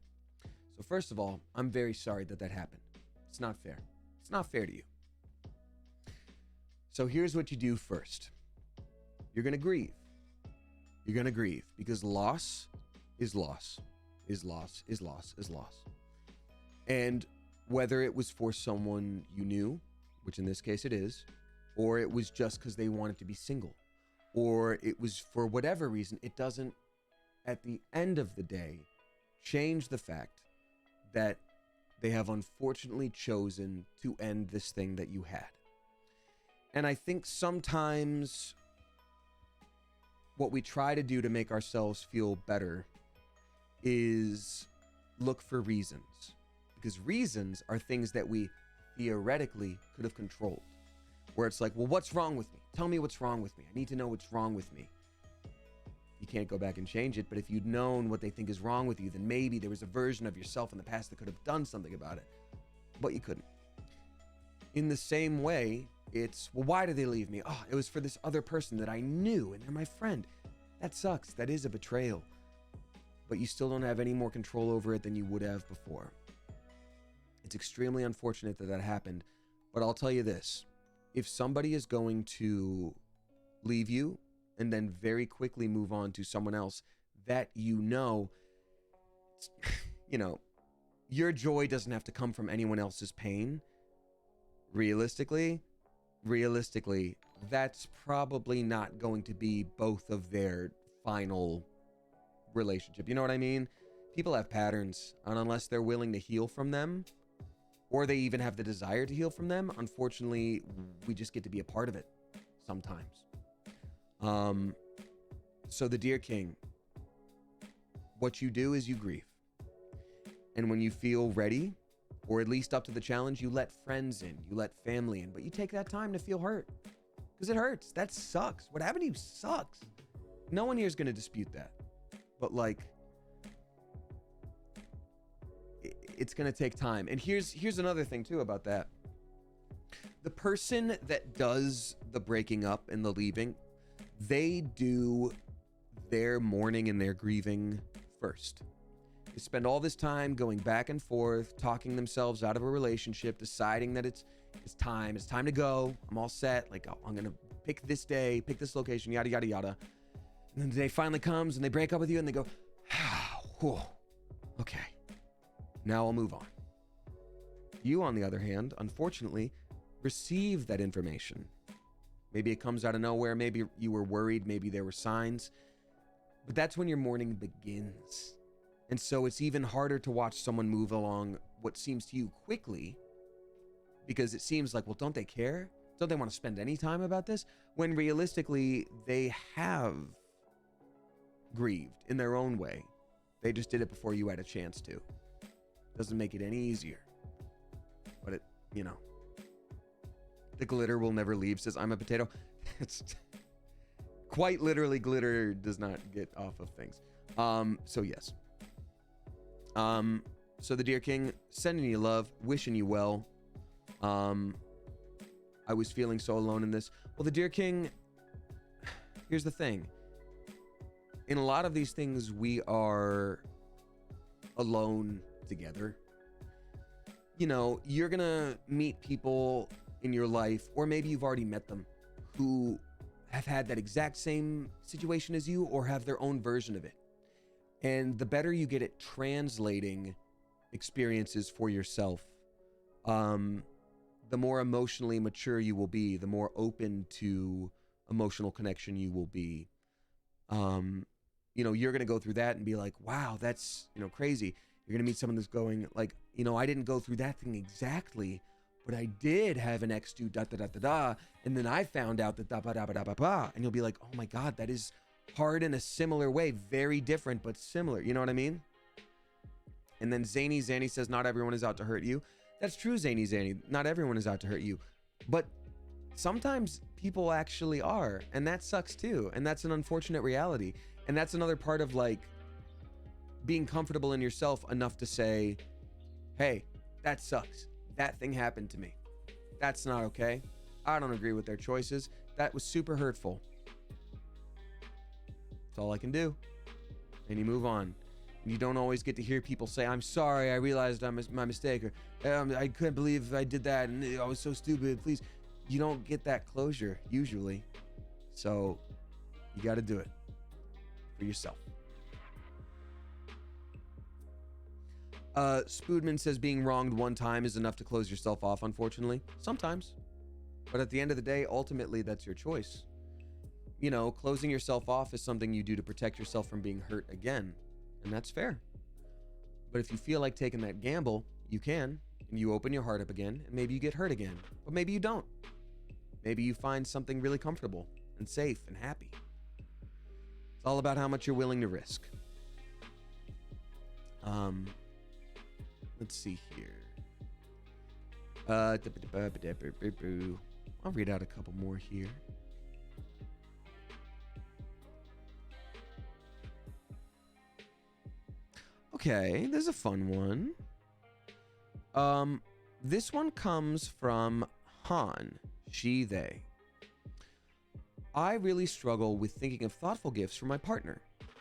So first of all, I'm very sorry that happened. It's not fair. It's not fair to you. So here's what you do first. You're going to grieve. You're going to grieve because loss is loss, is loss, is loss, is loss. And whether it was for someone you knew, which in this case it is, or it was just because they wanted to be single, or it was for whatever reason, it doesn't, at the end of the day, change the fact that they have unfortunately chosen to end this thing that you had. And I think sometimes what we try to do to make ourselves feel better is look for reasons. Because reasons are things that we theoretically could have controlled. Where it's like, well, what's wrong with me? Tell me what's wrong with me. I need to know what's wrong with me. You can't go back and change it, but if you'd known what they think is wrong with you, then maybe there was a version of yourself in the past that could have done something about it, but you couldn't. In the same way, it's, well, why did they leave me? Oh, it was for this other person that I knew, and they're my friend. That sucks. That is a betrayal. But you still don't have any more control over it than you would have before. It's extremely unfortunate that happened, but I'll tell you this. If somebody is going to leave you and then very quickly move on to someone else that you know, your joy doesn't have to come from anyone else's pain. Realistically, that's probably not going to be both of their final relationship. You know what I mean? People have patterns, and unless they're willing to heal from them, or they even have the desire to heal from them, unfortunately, we just get to be a part of it. sometimes. So the Deer King, what you do is you grieve. And when you feel ready, or at least up to the challenge, you let friends in, you let family in, but you take that time to feel hurt. Because it hurts. That sucks. What happened to you sucks. No one here is going to dispute that. But like, it's going to take time. And here's another thing too about that. The person that does the breaking up and the leaving, they do their mourning and their grieving first. They spend all this time going back and forth, talking themselves out of a relationship, deciding that it's time to go. I'm all set. Like, oh, I'm going to pick this day, pick this location, yada, yada, yada. And then the day finally comes and they break up with you and they go, okay, now I'll move on. You, on the other hand, unfortunately, receive that information. Maybe it comes out of nowhere. Maybe you were worried. Maybe there were signs. But that's when your mourning begins. And so it's even harder to watch someone move along what seems to you quickly, because it seems like, well, don't they care? Don't they want to spend any time about this? When realistically, they have grieved in their own way. They just did it before you had a chance to. Doesn't make it any easier. But it, you know. The glitter will never leave, says I'm a potato. It's quite literally, glitter does not get off of things. So yes. So the Deer King, sending you love, wishing you well. I was feeling so alone in this. Well, the Deer King, here's the thing. In a lot of these things, we are alone together. You know, you're gonna meet people in your life, or maybe you've already met them, who have had that exact same situation as you, or have their own version of it. And the better you get at translating experiences for yourself, the more emotionally mature you will be, the more open to emotional connection you will be. You know, you're going to go through that and be like, wow, that's, you know, crazy. You're going to meet someone that's going like, you know, I didn't go through that thing exactly, but I did have an ex do da da da da da, and then I found out that da ba da ba da ba ba, and you'll be like, oh my God, that is hard in a similar way, very different but similar. You know what I mean? And then Zany says, not everyone is out to hurt you. That's true, Zany. Not everyone is out to hurt you, but sometimes people actually are, and that sucks too. And that's an unfortunate reality. And that's another part of like being comfortable in yourself enough to say, hey, that sucks. That thing happened to me. That's not okay. I don't agree with their choices. That was super hurtful. That's all I can do. And you move on. You don't always get to hear people say, I'm sorry, I realized my mistake, or I couldn't believe I did that, and I was so stupid, please. You don't get that closure, usually. So, you got to do it for yourself. Spoodman says being wronged one time is enough to close yourself off, unfortunately. Sometimes. But at the end of the day, ultimately, that's your choice. You know, closing yourself off is something you do to protect yourself from being hurt again. And that's fair. But if you feel like taking that gamble, you can. And you open your heart up again, and maybe you get hurt again. But maybe you don't. Maybe you find something really comfortable and safe and happy. It's all about how much you're willing to risk. Let's see here. I'll read out a couple more here. Okay, there's a fun one. This one comes from Han, she, they. I really struggle with thinking of thoughtful gifts for my partner.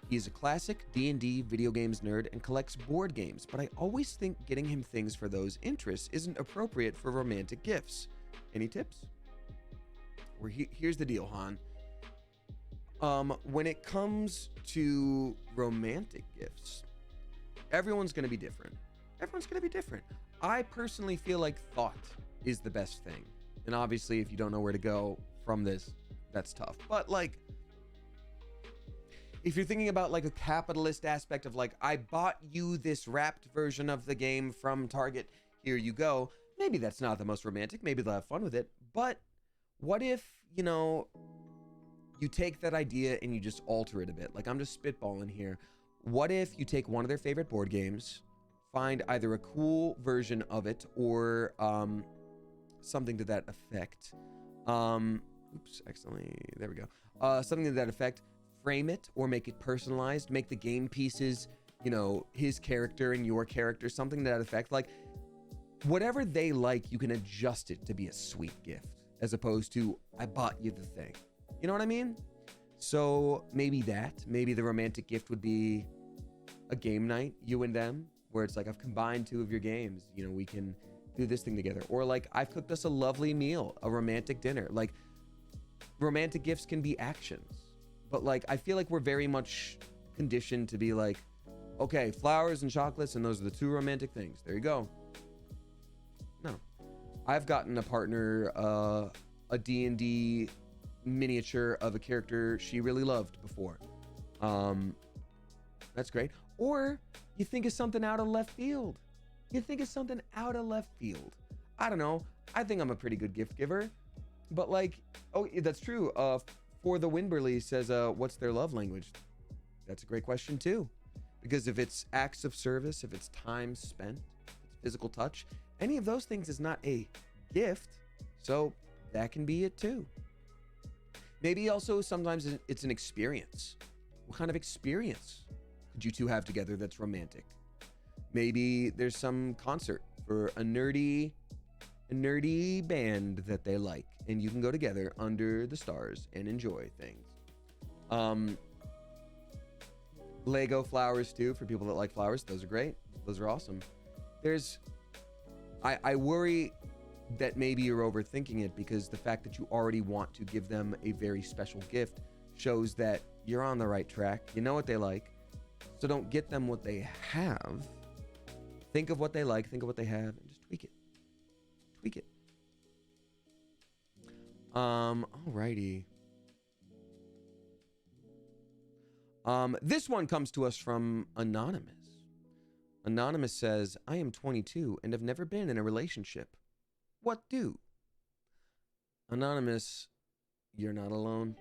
He is a classic D&D video games nerd and collects board games, but I always think getting him things for those interests isn't appropriate for romantic gifts. Any tips? Here's the deal, Han. When it comes to romantic gifts, everyone's going to be different. I personally feel like thought is the best thing. And obviously, if you don't know where to go from this, that's tough. But like, if you're thinking about like a capitalist aspect of like, I bought you this wrapped version of the game from Target, here you go. Maybe that's not the most romantic. Maybe they'll have fun with it. But what if, you know, you take that idea and you just alter it a bit? Like, I'm just spitballing here. What if you take one of their favorite board games, find either a cool version of it or something to that effect. Oops, accidentally, there we go. Something to that effect, frame it or make it personalized, make the game pieces, you know, his character and your character, something to that effect. Like, whatever they like, you can adjust it to be a sweet gift, as opposed to, I bought you the thing. You know what I mean? So maybe the romantic gift would be a game night, you and them, where it's like, I've combined two of your games, you know, we can do this thing together. Or like, I've cooked us a lovely meal, a romantic dinner. Like, romantic gifts can be actions, but like, I feel like we're very much conditioned to be like, okay, flowers and chocolates, and those are the two romantic things. There you go. No, I've gotten a partner a D&D miniature of a character she really loved before. That's great. Or you think of something out of left field. I don't know. I think I'm a pretty good gift giver, but like, oh, that's true. For the Winberly says, what's their love language? That's a great question too, because if it's acts of service, if it's time spent, if it's physical touch, any of those things is not a gift, so that can be it too. Maybe also sometimes it's an experience. What kind of experience could you two have together that's romantic? Maybe there's some concert for a nerdy band that they like, and you can go together under the stars and enjoy things. Lego flowers too, for people that like flowers. Those are great. Those are awesome. I worry that maybe you're overthinking it, because the fact that you already want to give them a very special gift shows that you're on the right track. You know what they like, so don't get them what they have. Think of what they like, think of what they have, and just tweak it. Alrighty. This one comes to us from Anonymous. Anonymous says, I am 22 and have never been in a relationship. What do? Anonymous, you're not alone,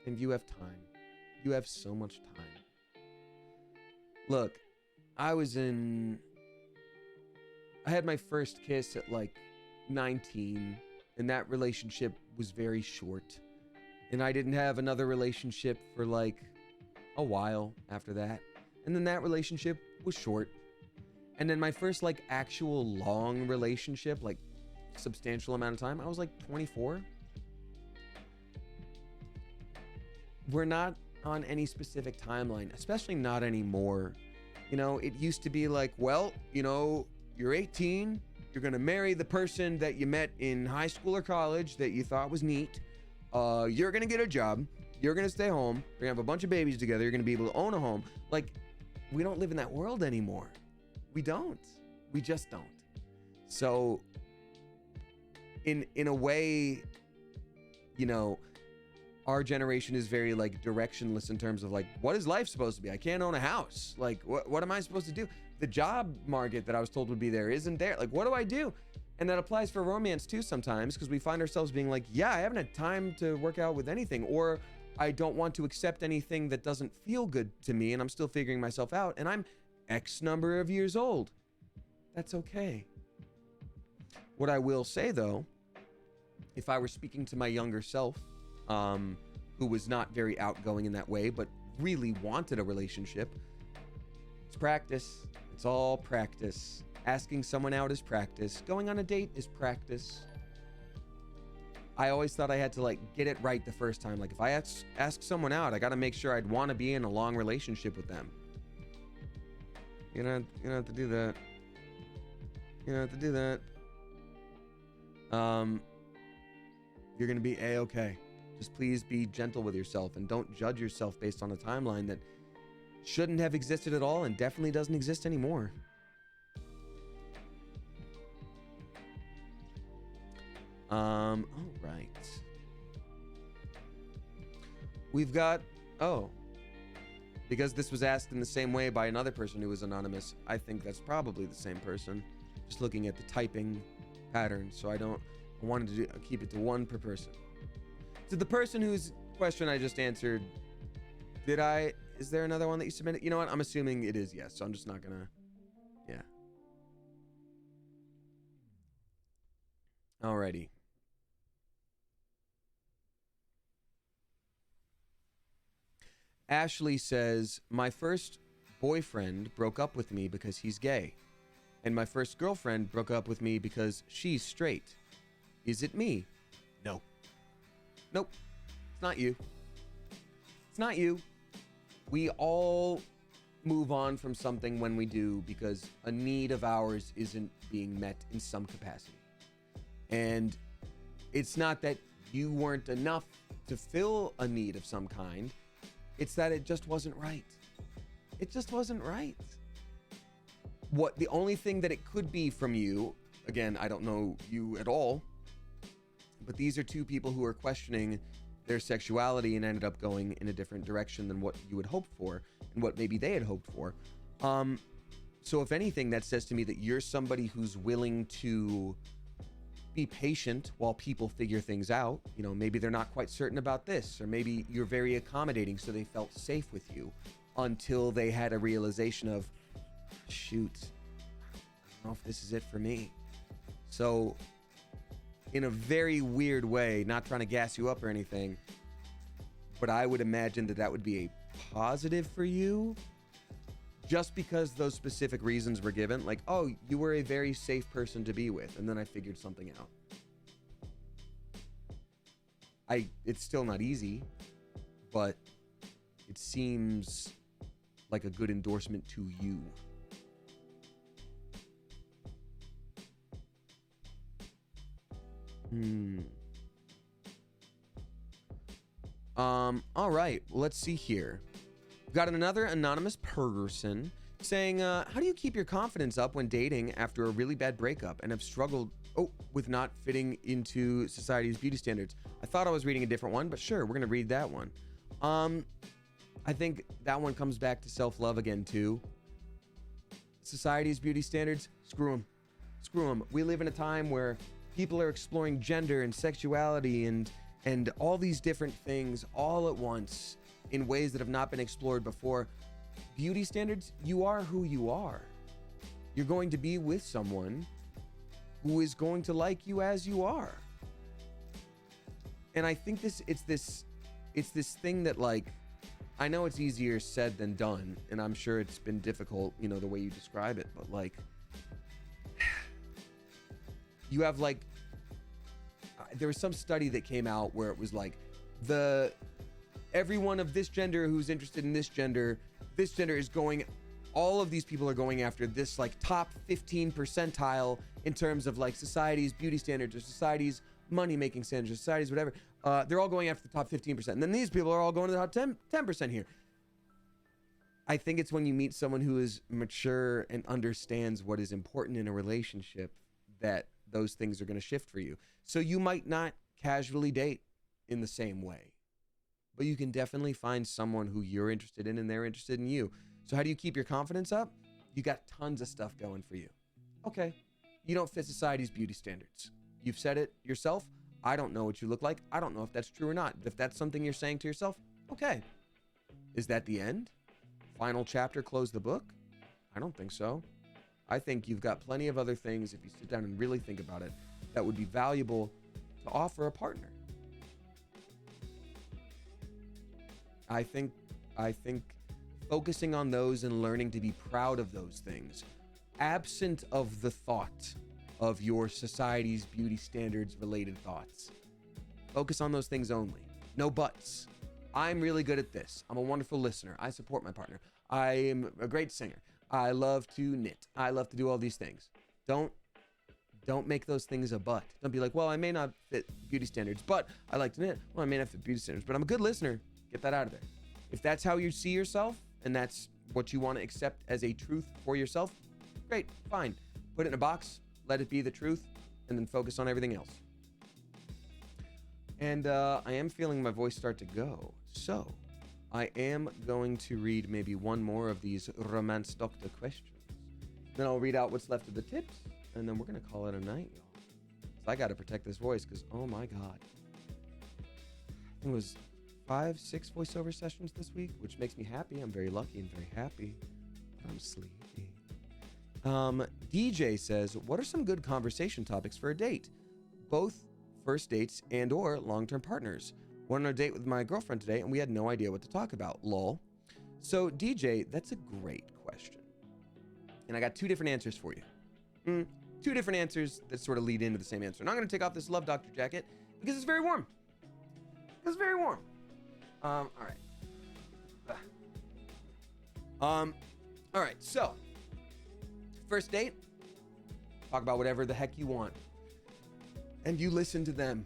and you have time. You have so much time. Look, I had my first kiss at like 19, and that relationship was very short. And I didn't have another relationship for like a while after that. And then that relationship was short. And then my first like actual long relationship, like substantial amount of time, I was like 24. We're not on any specific timeline, especially not anymore. You know, it used to be like, well, you know, you're 18, you're gonna marry the person that you met in high school or college that you thought was neat. You're gonna get a job, you're gonna stay home, you're gonna have a bunch of babies together, you're gonna be able to own a home. Like, we don't live in that world anymore. We just don't. So in a way, you know, our generation is very like directionless in terms of like, what is life supposed to be? I can't own a house. Like, what am I supposed to do? The job market that I was told would be there isn't there. Like, what do I do? And that applies for romance too sometimes, because we find ourselves being like, yeah, I haven't had time to work out with anything, or I don't want to accept anything that doesn't feel good to me, and I'm still figuring myself out, and I'm X number of years old. That's okay. What I will say though, if I were speaking to my younger self, who was not very outgoing in that way, but really wanted a relationship, it's practice. It's all practice. Asking someone out is practice. Going on a date is practice. I always thought I had to like get it right the first time. Like, if I ask someone out, I got to make sure I'd want to be in a long relationship with them. You don't have to do that. You don't have to do that. You're going to be A-okay. Just please be gentle with yourself and don't judge yourself based on a timeline that shouldn't have existed at all and definitely doesn't exist anymore. All right. We've got, because this was asked in the same way by another person who was anonymous, I think that's probably the same person. Just looking at the typing pattern, so I I wanted to keep it to one per person. To the person whose question I just answered, is there another one that you submitted? You know what? I'm assuming it is yes, so I'm just not gonna, yeah. Alrighty. Ashley says, my first boyfriend broke up with me because he's gay. And my first girlfriend broke up with me because she's straight. Is it me? No. Nope. It's not you. It's not you. We all move on from something when we do because a need of ours isn't being met in some capacity. And it's not that you weren't enough to fill a need of some kind. It's that it just wasn't right. It just wasn't right. The only thing that it could be from you, again, I don't know you at all, but these are two people who are questioning their sexuality and ended up going in a different direction than what you had hoped for and what maybe they had hoped for. So if anything, that says to me that you're somebody who's willing to be patient while people figure things out. You know, maybe they're not quite certain about this, or maybe you're very accommodating so they felt safe with you until they had a realization of, shoot, I don't know if this is it for me. So in a very weird way, not trying to gas you up or anything, but I would imagine that would be a positive for you just because those specific reasons were given. Like, oh, you were a very safe person to be with, and then I figured something out. It's still not easy, but it seems like a good endorsement to you. All right, let's see here. We've got another anonymous person saying, how do you keep your confidence up when dating after a really bad breakup and have struggled with not fitting into society's beauty standards? I thought I was reading a different one, but sure, we're going to read that one. I think that one comes back to self-love again, too. Society's beauty standards, screw them. Screw them. We live in a time where people are exploring gender and sexuality and all these different things all at once in ways that have not been explored before. Beauty standards, you are who you are. You're going to be with someone who is going to like you as you are. And I think it's this thing that, like, I know it's easier said than done, and I'm sure it's been difficult, you know, the way you describe it, but like, you have like, there was some study that came out where it was like everyone of this gender who's interested in this gender is going, all of these people are going after this like top 15 percentile in terms of like society's beauty standards or society's money making standards or society's whatever. They're all going after the top 15%. And then these people are all going to the top 10% here. I think it's when you meet someone who is mature and understands what is important in a relationship that those things are going to shift for you. So you might not casually date in the same way, but you can definitely find someone who you're interested in and they're interested in you. So how do you keep your confidence up? You got tons of stuff going for you. Okay, you don't fit society's beauty standards. You've said it yourself. I don't know what you look like. I don't know if that's true or not. If that's something you're saying to yourself, okay. Is that the end? Final chapter, close the book? I don't think so. I think you've got plenty of other things, if you sit down and really think about it, that would be valuable to offer a partner. I think focusing on those and learning to be proud of those things, absent of the thought of your society's beauty standards related thoughts. Focus on those things only. No buts. I'm really good at this. I'm a wonderful listener. I support my partner. I am a great singer. I love to knit. I love to do all these things. Don't make those things a but. Don't be like, well, I may not fit beauty standards, but I like to knit. Well, I may not fit beauty standards, but I'm a good listener. Get that out of there. If that's how you see yourself and that's what you want to accept as a truth for yourself, great, fine. Put it in a box, let it be the truth, and then focus on everything else. And I am feeling my voice start to go. So I am going to read maybe one more of these Romance Doctor questions. Then I'll read out what's left of the tips, and then we're going to call it a night, y'all. I got to protect this voice because, oh my God. It was 5-6 voiceover sessions this week, which makes me happy. I'm very lucky and very happy. I'm sleepy. DJ says, what are some good conversation topics for a date? Both first dates and or long-term partners. Went on a date with my girlfriend today and we had no idea what to talk about. Lol. So DJ, that's a great question. And I got 2 different answers for you. 2 different answers that sort of lead into the same answer. And I'm going to take off this Love Doctor jacket because it's very warm. It's very warm. All right. All right. So, first date, talk about whatever the heck you want. And you listen to them.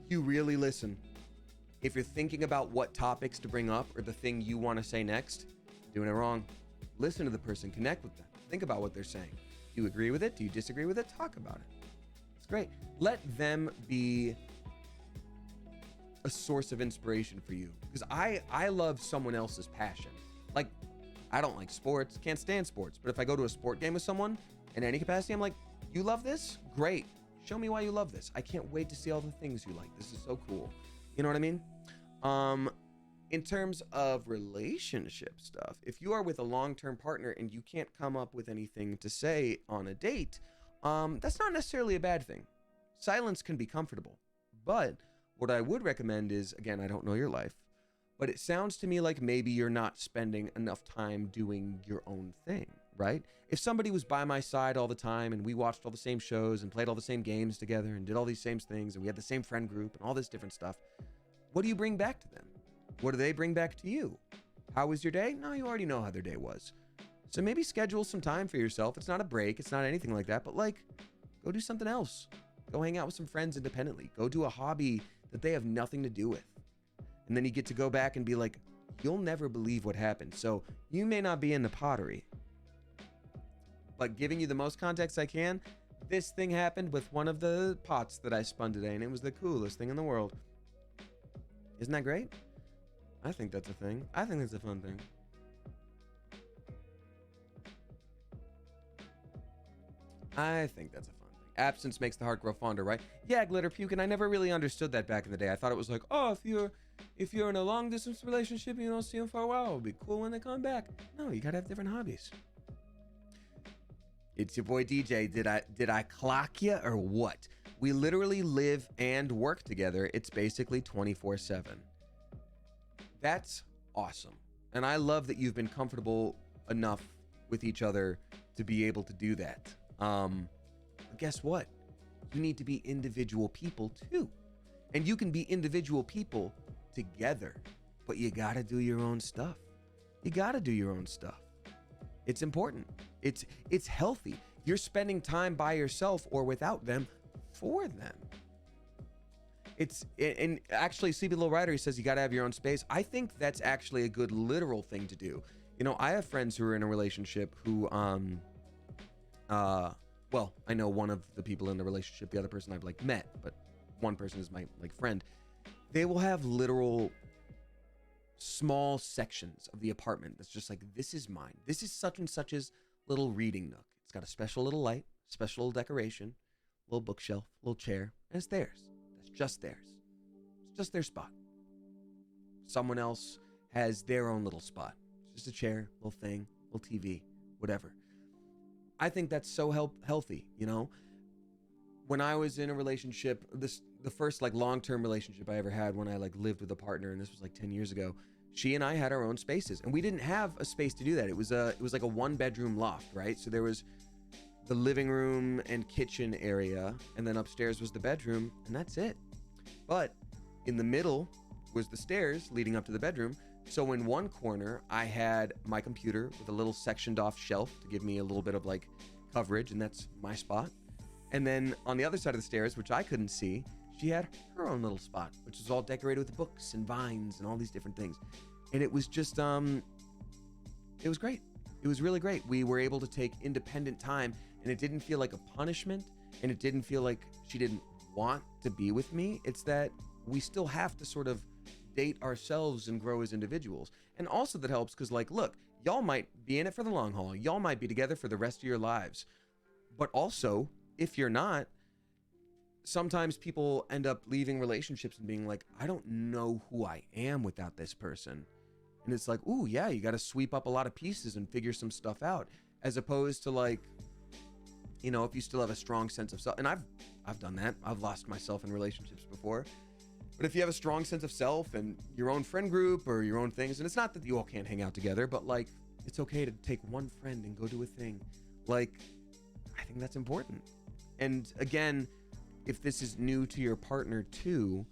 You really listen. If you're thinking about what topics to bring up or the thing you want to say next, doing it wrong. Listen to the person, connect with them. Think about what they're saying. Do you agree with it? Do you disagree with it? Talk about it. It's great. Let them be a source of inspiration for you. Because I love someone else's passion. Like, I don't like sports, can't stand sports. But if I go to a sport game with someone in any capacity, I'm like, you love this? Great. Show me why you love this. I can't wait to see all the things you like. This is so cool. You know what I mean? In terms of relationship stuff, if you are with a long-term partner and you can't come up with anything to say on a date, that's not necessarily a bad thing. Silence can be comfortable. But what I would recommend is, again, I don't know your life, but it sounds to me like maybe you're not spending enough time doing your own thing, right? If somebody was by my side all the time and we watched all the same shows and played all the same games together and did all these same things and we had the same friend group and all this different stuff, what do you bring back to them? What do they bring back to you? How was your day? No, you already know how their day was. So maybe schedule some time for yourself. It's not a break. It's not anything like that, but like, go do something else. Go hang out with some friends independently. Go do a hobby that they have nothing to do with. And then you get to go back and be like, you'll never believe what happened. So you may not be into pottery, but giving you the most context I can, this thing happened with one of the pots that I spun today, and it was the coolest thing in the world. Isn't that great? I think that's a thing. I think that's a fun thing. I think that's a fun thing. Absence makes the heart grow fonder, right? Yeah, Glitter Puke, and I never really understood that back in the day. I thought it was like, oh, if you're in a long distance relationship and you don't see them for a while, it'll be cool when they come back. No, you gotta have different hobbies. It's your boy DJ. Did I clock you or what? We literally live and work together. It's basically 24/7. That's awesome. And I love that you've been comfortable enough with each other to be able to do that. But guess what? You need to be individual people too. And you can be individual people together, but you gotta do your own stuff. You gotta do your own stuff. It's important. It's healthy. You're spending time by yourself or without them for them. And actually, Sleepy Little Rider, he says you got to have your own space. I think that's actually a good literal thing to do. You know, I have friends who are in a relationship who, well, I know one of the people in the relationship, the other person I've like met, but one person is my like friend. They will have literal small sections of the apartment that's just like, this is mine. This is such and such's little reading nook. It's got a special little light, special little decoration, little bookshelf, little chair, and it's theirs. That's just theirs. It's just their spot. Someone else has their own little spot. It's just a chair, little thing, little TV, whatever. I think that's so healthy, you know? When I was in a relationship, the first like long-term relationship I ever had when I like lived with a partner, and this was like 10 years ago, she and I had our own spaces, and we didn't have a space to do that. It was like a 1-bedroom loft, right? So there was the living room and kitchen area, and then upstairs was the bedroom, and that's it. But in the middle was the stairs leading up to the bedroom. So in one corner, I had my computer with a little sectioned off shelf to give me a little bit of like coverage, and that's my spot. And then on the other side of the stairs, which I couldn't see, she had her own little spot, which was all decorated with books and vines and all these different things. And it was just, it was great. It was really great. We were able to take independent time, and it didn't feel like a punishment, and it didn't feel like she didn't want to be with me. It's that we still have to sort of date ourselves and grow as individuals. And also that helps because, like, look, y'all might be in it for the long haul. Y'all might be together for the rest of your lives. But also, if you're not, sometimes people end up leaving relationships and being like, I don't know who I am without this person. And it's like, ooh, yeah, you got to sweep up a lot of pieces and figure some stuff out, as opposed to like, you know, if you still have a strong sense of self. And I've done that. I've lost myself in relationships before. But if you have a strong sense of self and your own friend group or your own things, and it's not that you all can't hang out together, but like, it's okay to take one friend and go do a thing. Like, I think that's important. And again, if this is new to your partner too,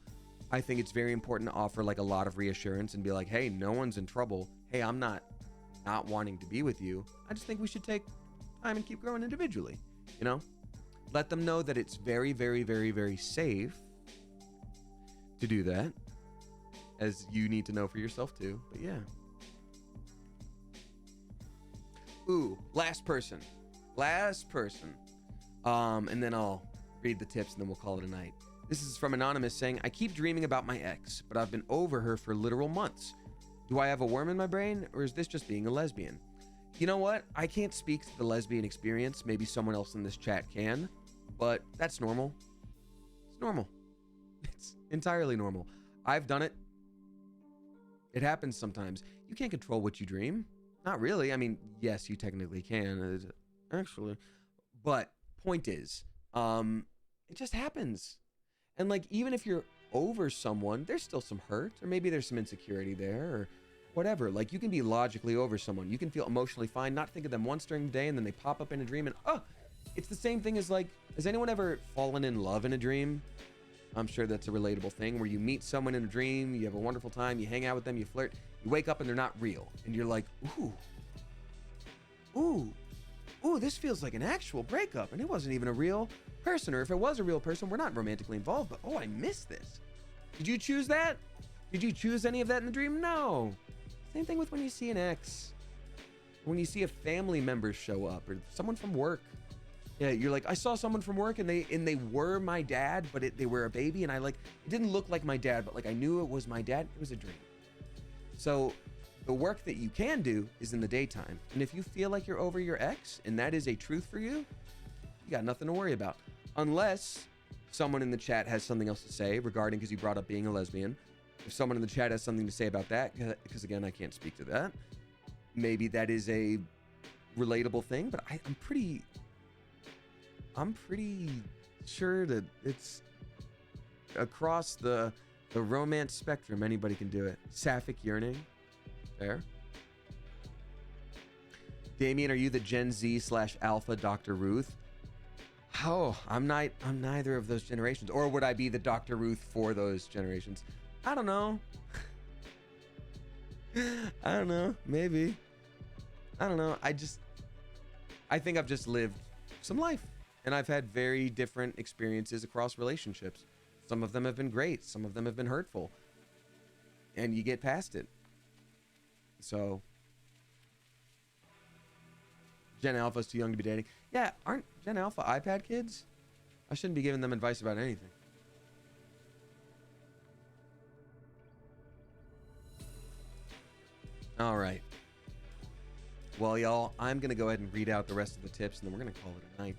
I think it's very important to offer like a lot of reassurance and be like, hey, no one's in trouble. Hey, I'm not wanting to be with you. I just think we should take time and keep growing individually, you know? Let them know that it's very, very, very, very safe to do that, as you need to know for yourself too. But yeah. Ooh, last person. And then I'll read the tips and then we'll call it a night. This is from Anonymous saying, I keep dreaming about my ex, but I've been over her for literal months. Do I have a worm in my brain, or is this just being a lesbian? You know what? I can't speak to the lesbian experience. Maybe someone else in this chat can, but that's normal. It's normal. It's entirely normal. I've done it. It happens sometimes. You can't control what you dream. Not really. I mean, yes, you technically can, actually. But point is, it just happens. And like, even if you're over someone, there's still some hurt, or maybe there's some insecurity there, or whatever. Like, you can be logically over someone. You can feel emotionally fine, not think of them once during the day, and then they pop up in a dream, and it's the same thing as like, has anyone ever fallen in love in a dream? I'm sure that's a relatable thing, where you meet someone in a dream, you have a wonderful time, you hang out with them, you flirt, you wake up and they're not real. And you're like, ooh, this feels like an actual breakup, and it wasn't even a real person. Or if it was a real person, we're not romantically involved, but I miss this. Did you choose that? Did you choose any of that in the dream? No. Same thing with when you see an ex. When you see a family member show up, or someone from work. Yeah, you're like, I saw someone from work and they were my dad, but they were a baby, and it didn't look like my dad, but like I knew it was my dad. It was a dream. So the work that you can do is in the daytime. And if you feel like you're over your ex and that is a truth for you, you got nothing to worry about. Unless someone in the chat has something else to say regarding, because you brought up being a lesbian. If someone in the chat has something to say about that, because again, I can't speak to that. Maybe that is a relatable thing, but I'm pretty sure that it's across the romance spectrum. Anybody can do it. Sapphic yearning. Fair. Damien, are you the Gen Z / Alpha Dr. Ruth? Oh, I'm neither of those generations. Or would I be the Dr. Ruth for those generations? I don't know. I don't know. Maybe. I don't know. I think I've just lived some life. And I've had very different experiences across relationships. Some of them have been great. Some of them have been hurtful. And you get past it. So, Gen Alpha's too young to be dating. Yeah, aren't Gen Alpha iPad kids? I shouldn't be giving them advice about anything. All right. Well, y'all, I'm going to go ahead and read out the rest of the tips, and then we're going to call it a night.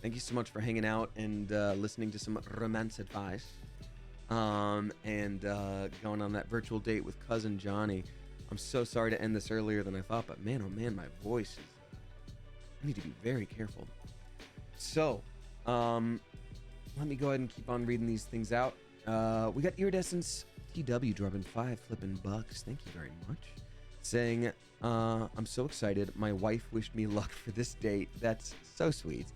Thank you so much for hanging out and listening to some romance advice. And going on that virtual date with Cousin Johnny. I'm so sorry to end this earlier than I thought, but man, oh man, my voice is... I need to be very careful. So, let me go ahead and keep on reading these things out. We got Iridescence TW dropping 5 flipping bucks. Thank you very much. Saying, I'm so excited. My wife wished me luck for this date. That's so sweet.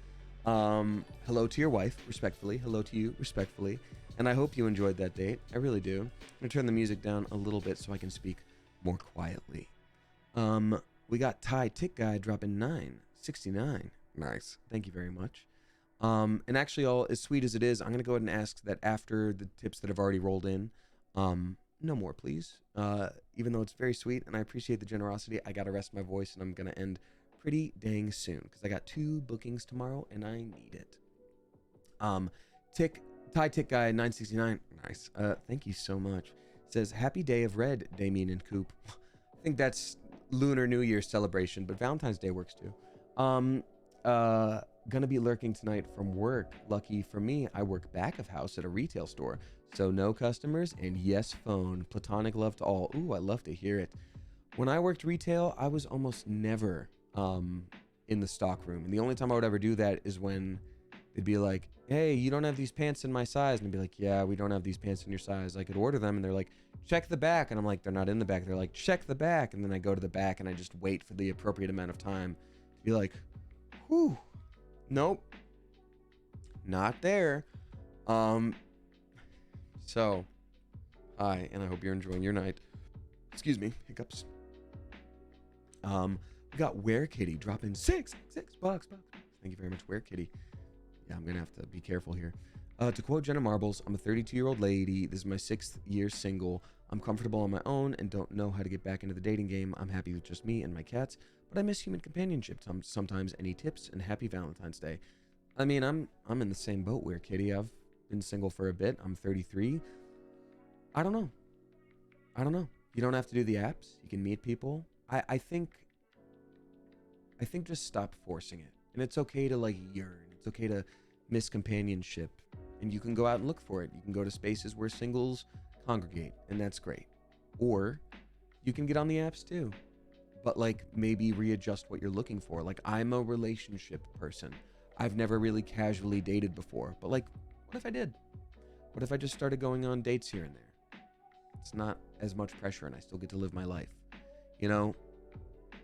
Hello to your wife, respectfully. Hello to you, respectfully. And I hope you enjoyed that date. I really do. I'm going to turn the music down a little bit so I can speak more quietly. We got Ty Tick Guy dropping 9.69. Nice. Thank you very much. And actually, all as sweet as it is, I'm going to go ahead and ask that after the tips that have already rolled in, no more, please. Even though it's very sweet and I appreciate the generosity, I got to rest my voice and I'm going to end pretty dang soon because I got 2 bookings tomorrow and I need it. Ty Tick Guy 969. Nice. Thank you so much. Says, happy day of red, Damien and Coop. I think that's Lunar New Year celebration, but Valentine's Day works too. Gonna be lurking tonight from work. Lucky for me, I work back of house at a retail store. So no customers and yes phone. Platonic love to all. Ooh, I love to hear it. When I worked retail, I was almost never in the stock room. And the only time I would ever do that is when they'd be like, hey, you don't have these pants in my size. And I'd be like, yeah, we don't have these pants in your size. I could order them. And they're like, check the back. And I'm like, they're not in the back. They're like, check the back. And then I go to the back and I just wait for the appropriate amount of time to be like, whew, nope, not there. So, hi, and I hope you're enjoying your night. Excuse me, hiccups. We got Where Kitty dropping $6 bucks. Thank you very much, Where Kitty. Yeah, I'm gonna have to be careful here. To quote Jenna Marbles, I'm a 32-year-old lady. This is my 6th year single. I'm comfortable on my own and don't know how to get back into the dating game. I'm happy with just me and my cats, but I miss human companionship sometimes. Any tips? And happy Valentine's Day. I mean, I'm in the same boat, Where Kitty. I've been single for a bit. I'm 33. I don't know. You don't have to do the apps. You can meet people. I think just stop forcing it. And it's okay to like yearn. It's okay to miss companionship. And you can go out and look for it. You can go to spaces where singles congregate, and that's great. Or you can get on the apps too. But like maybe readjust what you're looking for. Like I'm a relationship person. I've never really casually dated before. But like, what if I did? What if I just started going on dates here and there? It's not as much pressure and I still get to live my life. You know,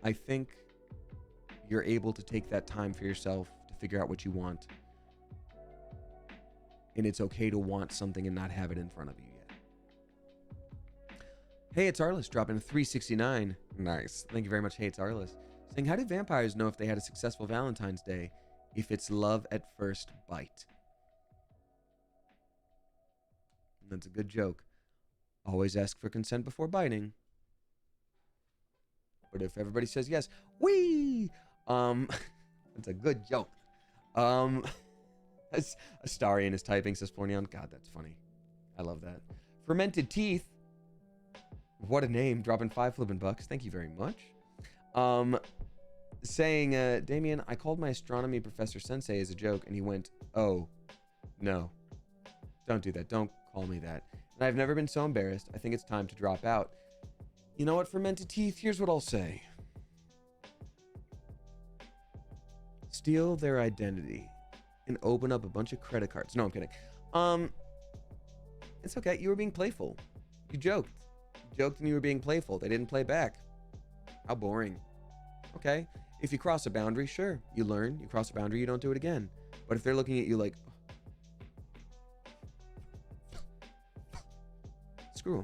I think you're able to take that time for yourself to figure out what you want. And it's okay to want something and not have it in front of you yet. Hey, it's Arliss dropping a 369. Nice. Thank you very much. Hey, it's Arliss. Saying, how do vampires know if they had a successful Valentine's Day? If it's love at first bite. That's a good joke. Always ask for consent before biting. But if everybody says yes, wee! That's a good joke. Astarian is typing, says Florian. God, that's funny. I love that. Fermented Teeth. What a name. Dropping 5 flippin' bucks. Thank you very much. Saying, Damien, I called my astronomy professor sensei as a joke, and he went, oh, no. Don't do that. Don't call me that. And I've never been so embarrassed. I think it's time to drop out. You know what, Fermented Teeth? Here's what I'll say. Steal their identity and open up a bunch of credit cards. No, I'm kidding. It's okay. You were being playful. You joked. You joked and you were being playful. They didn't play back. How boring. Okay. If you cross a boundary, sure. You learn. You cross a boundary, you don't do it again. But if they're looking at you like, screw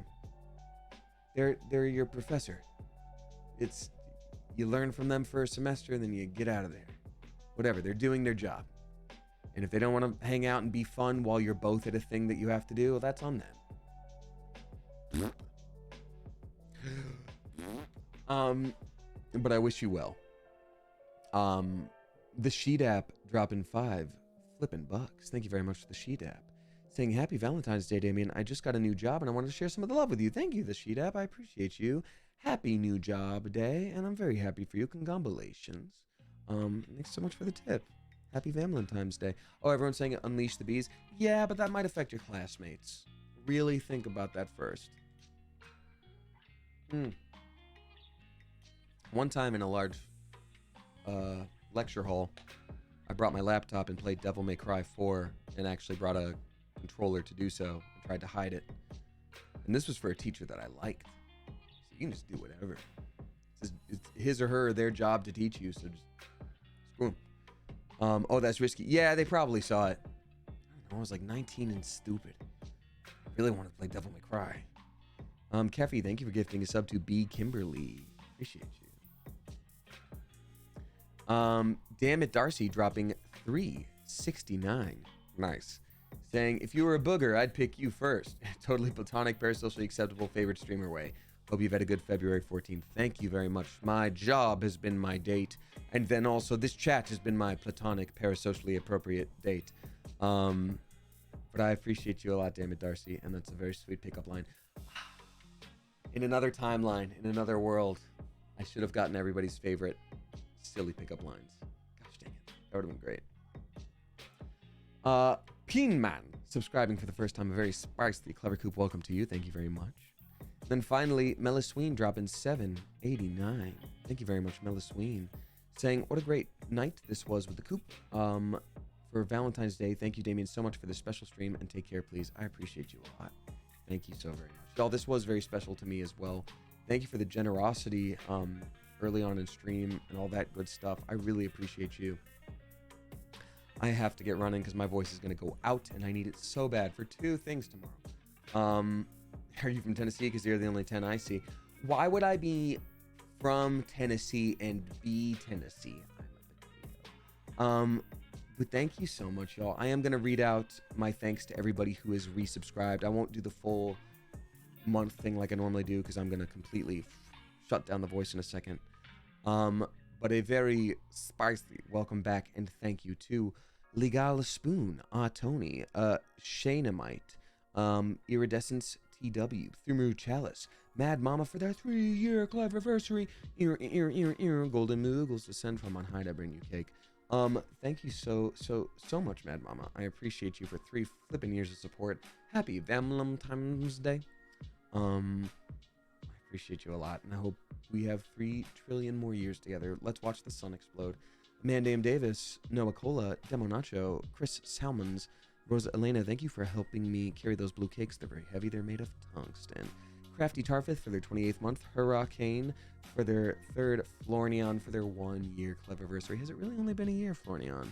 them. They're your professor. It's, you learn from them for a semester and then you get out of there. Whatever, they're doing their job. And if they don't want to hang out and be fun while you're both at a thing that you have to do, well, that's on them. But I wish you well. The Sheet app dropping 5 flippin' bucks. Thank you very much for the Sheet app. Saying happy Valentine's Day, Damien. I just got a new job and I wanted to share some of the love with you. Thank you, the Sheet app. I appreciate you. Happy new job day, and I'm very happy for you. Congratulations. Thanks so much for the tip. Happy Valentine's Day. Oh, everyone's saying unleash the bees. Yeah, but that might affect your classmates. Really think about that first. One time in a large lecture hall, I brought my laptop and played Devil May Cry 4 and actually brought a controller to do so and tried to hide it. And this was for a teacher that I liked. So you can just do whatever. It's his or her, their job to teach you, so just screw 'em. Oh, that's risky. Yeah, they probably saw it. I don't know, I was like 19 and stupid. I really wanted to play Devil May Cry. Keffy, thank you for gifting a sub to B. Kimberly. Appreciate you. Damn it, Darcy dropping 369. Nice. Saying, if you were a booger, I'd pick you first. Totally platonic, parasocially acceptable, favorite streamer way. Hope you've had a good February 14th. Thank you very much. My job has been my date. And then also this chat has been my platonic, parasocially appropriate date. But I appreciate you a lot, damn it, Darcy. And that's a very sweet pickup line. In another timeline, in another world, I should have gotten everybody's favorite silly pickup lines. Gosh dang it. That would have been great. Peenman, subscribing for the first time. A very spicy, clever coop. Welcome to you. Thank you very much. Then finally, Melisween dropping 789. Thank you very much, Melisween. Saying, what a great night this was with the coop. For Valentine's Day, thank you, Damien, so much for this special stream, and take care, please. I appreciate you a lot. Thank you so very much. Y'all, this was very special to me as well. Thank you for the generosity early on in stream and all that good stuff. I really appreciate you. I have to get running because my voice is going to go out, and I need it so bad for 2 things tomorrow. Are you from Tennessee? Because you're the only 10 I see. Why would I be from Tennessee and be Tennessee? But thank you so much, y'all. I am going to read out my thanks to everybody who is resubscribed. I won't do the full month thing like I normally do because I'm going to completely shut down the voice in a second. But a very spicy welcome back and thank you to Legal Spoon, Tony, Shanemite, Iridescence TW, Thimu Chalice, Mad Mama for their 3-year clever-versary, Golden Moogles descend from on high to bring you cake. Thank you so much, Mad Mama. I appreciate you for 3 flipping years of support. Happy Valentine's Day. I appreciate you a lot, and I hope we have 3 trillion more years together. Let's watch the sun explode. Mandame Davis, Noah Cola, Demo Nacho, Chris Salmons, Rosa Elena, thank you for helping me carry those blue cakes. They're very heavy. They're made of tungsten. Crafty Tarfith for their 28th month. Hurricane for their 3rd. Flornion for their 1-year cleverversary. Has it really only been a year, Flornion?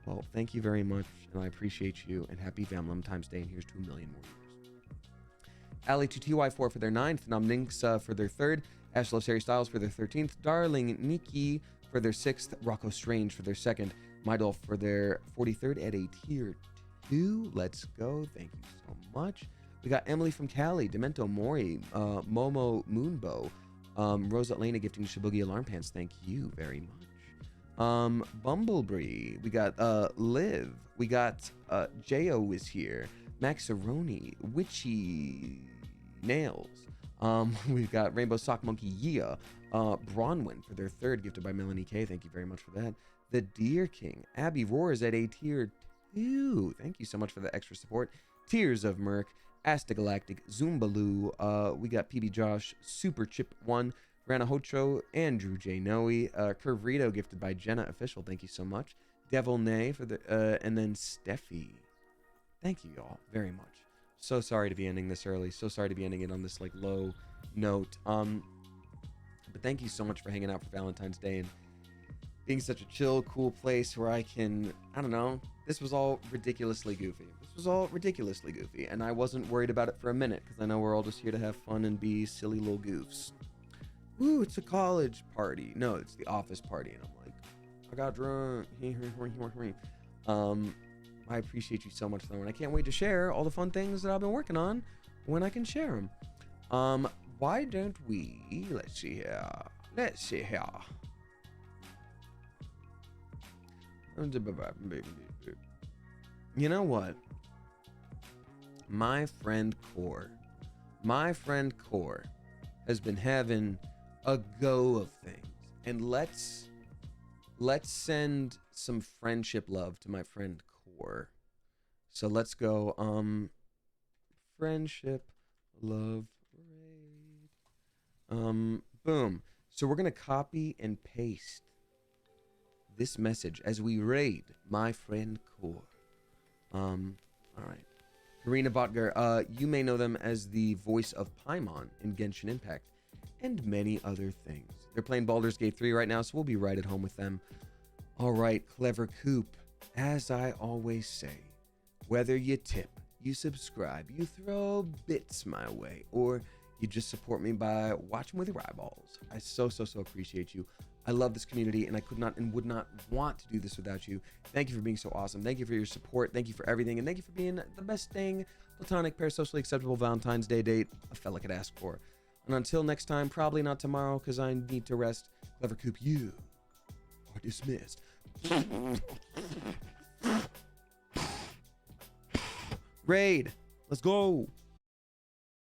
Well, thank you very much, and I appreciate you, and happy Valentine's Day, and here's 2 million more years. Ali2TY4 for their 9th. Nomninx for their 3rd. Ash Loves Harry Styles for their 13th. Darling Nikki for their 6th. Rocco Strange for their 2nd. Mydolf for their 43rd at a tier 2. Let's go. Thank you so much. We got Emily from Cali, Demento Mori, Momo Moonbow, Rosa Elena gifting Shibugi Alarm Pants. Thank you very much. Bumblebee. We got Liv. We got Jo is here. Maxaroni, Witchy Nails. We've got Rainbow Sock Monkey Yia, Bronwyn for their 3rd, gifted by Melanie K. Thank you very much for that. The Deer King, Abby Roars at a tier 2. Thank you so much for the extra support. Tears of Merc, Astagalactic, Zoombaloo. We got PB Josh, Super Chip 1, Rana Hocho, Andrew J. Noe, Curvrito gifted by Jenna Official. Thank you so much. Devil Nay for the and then Steffi. Thank you all very much. So sorry to be ending this early. So sorry to be ending it on this like low note. But thank you so much for hanging out for Valentine's Day and being such a chill, cool place where I can, I don't know, this was all ridiculously goofy. And I wasn't worried about it for a minute because I know we're all just here to have fun and be silly little goofs. Ooh, it's a college party. No, it's the office party. And I'm like, I got drunk. I appreciate you so much, though, and I can't wait to share all the fun things that I've been working on when I can share them. Why don't we, let's see here. You know what? My friend Core has been having a go of things, and let's send some friendship love to my friend Core. So let's go friendship love raid. Boom. So we're gonna copy and paste this message as we raid my friend Core. All right. Karina Botger, you may know them as the voice of Paimon in Genshin Impact and many other things. They're playing Baldur's Gate 3 right now, so we'll be right at home with them. All right, Clever Coop, as I always say, whether you tip, you subscribe, you throw bits my way, or you just support me by watching with your eyeballs, I so appreciate you. I love this community, and I could not and would not want to do this without you. Thank you for being so awesome. Thank you for your support. Thank you for everything, and thank you for being the best dang platonic, parasocially acceptable Valentine's Day date a fella could ask for. And until next time, probably not tomorrow, because I need to rest. Clever Coop, you are dismissed. Raid, let's go.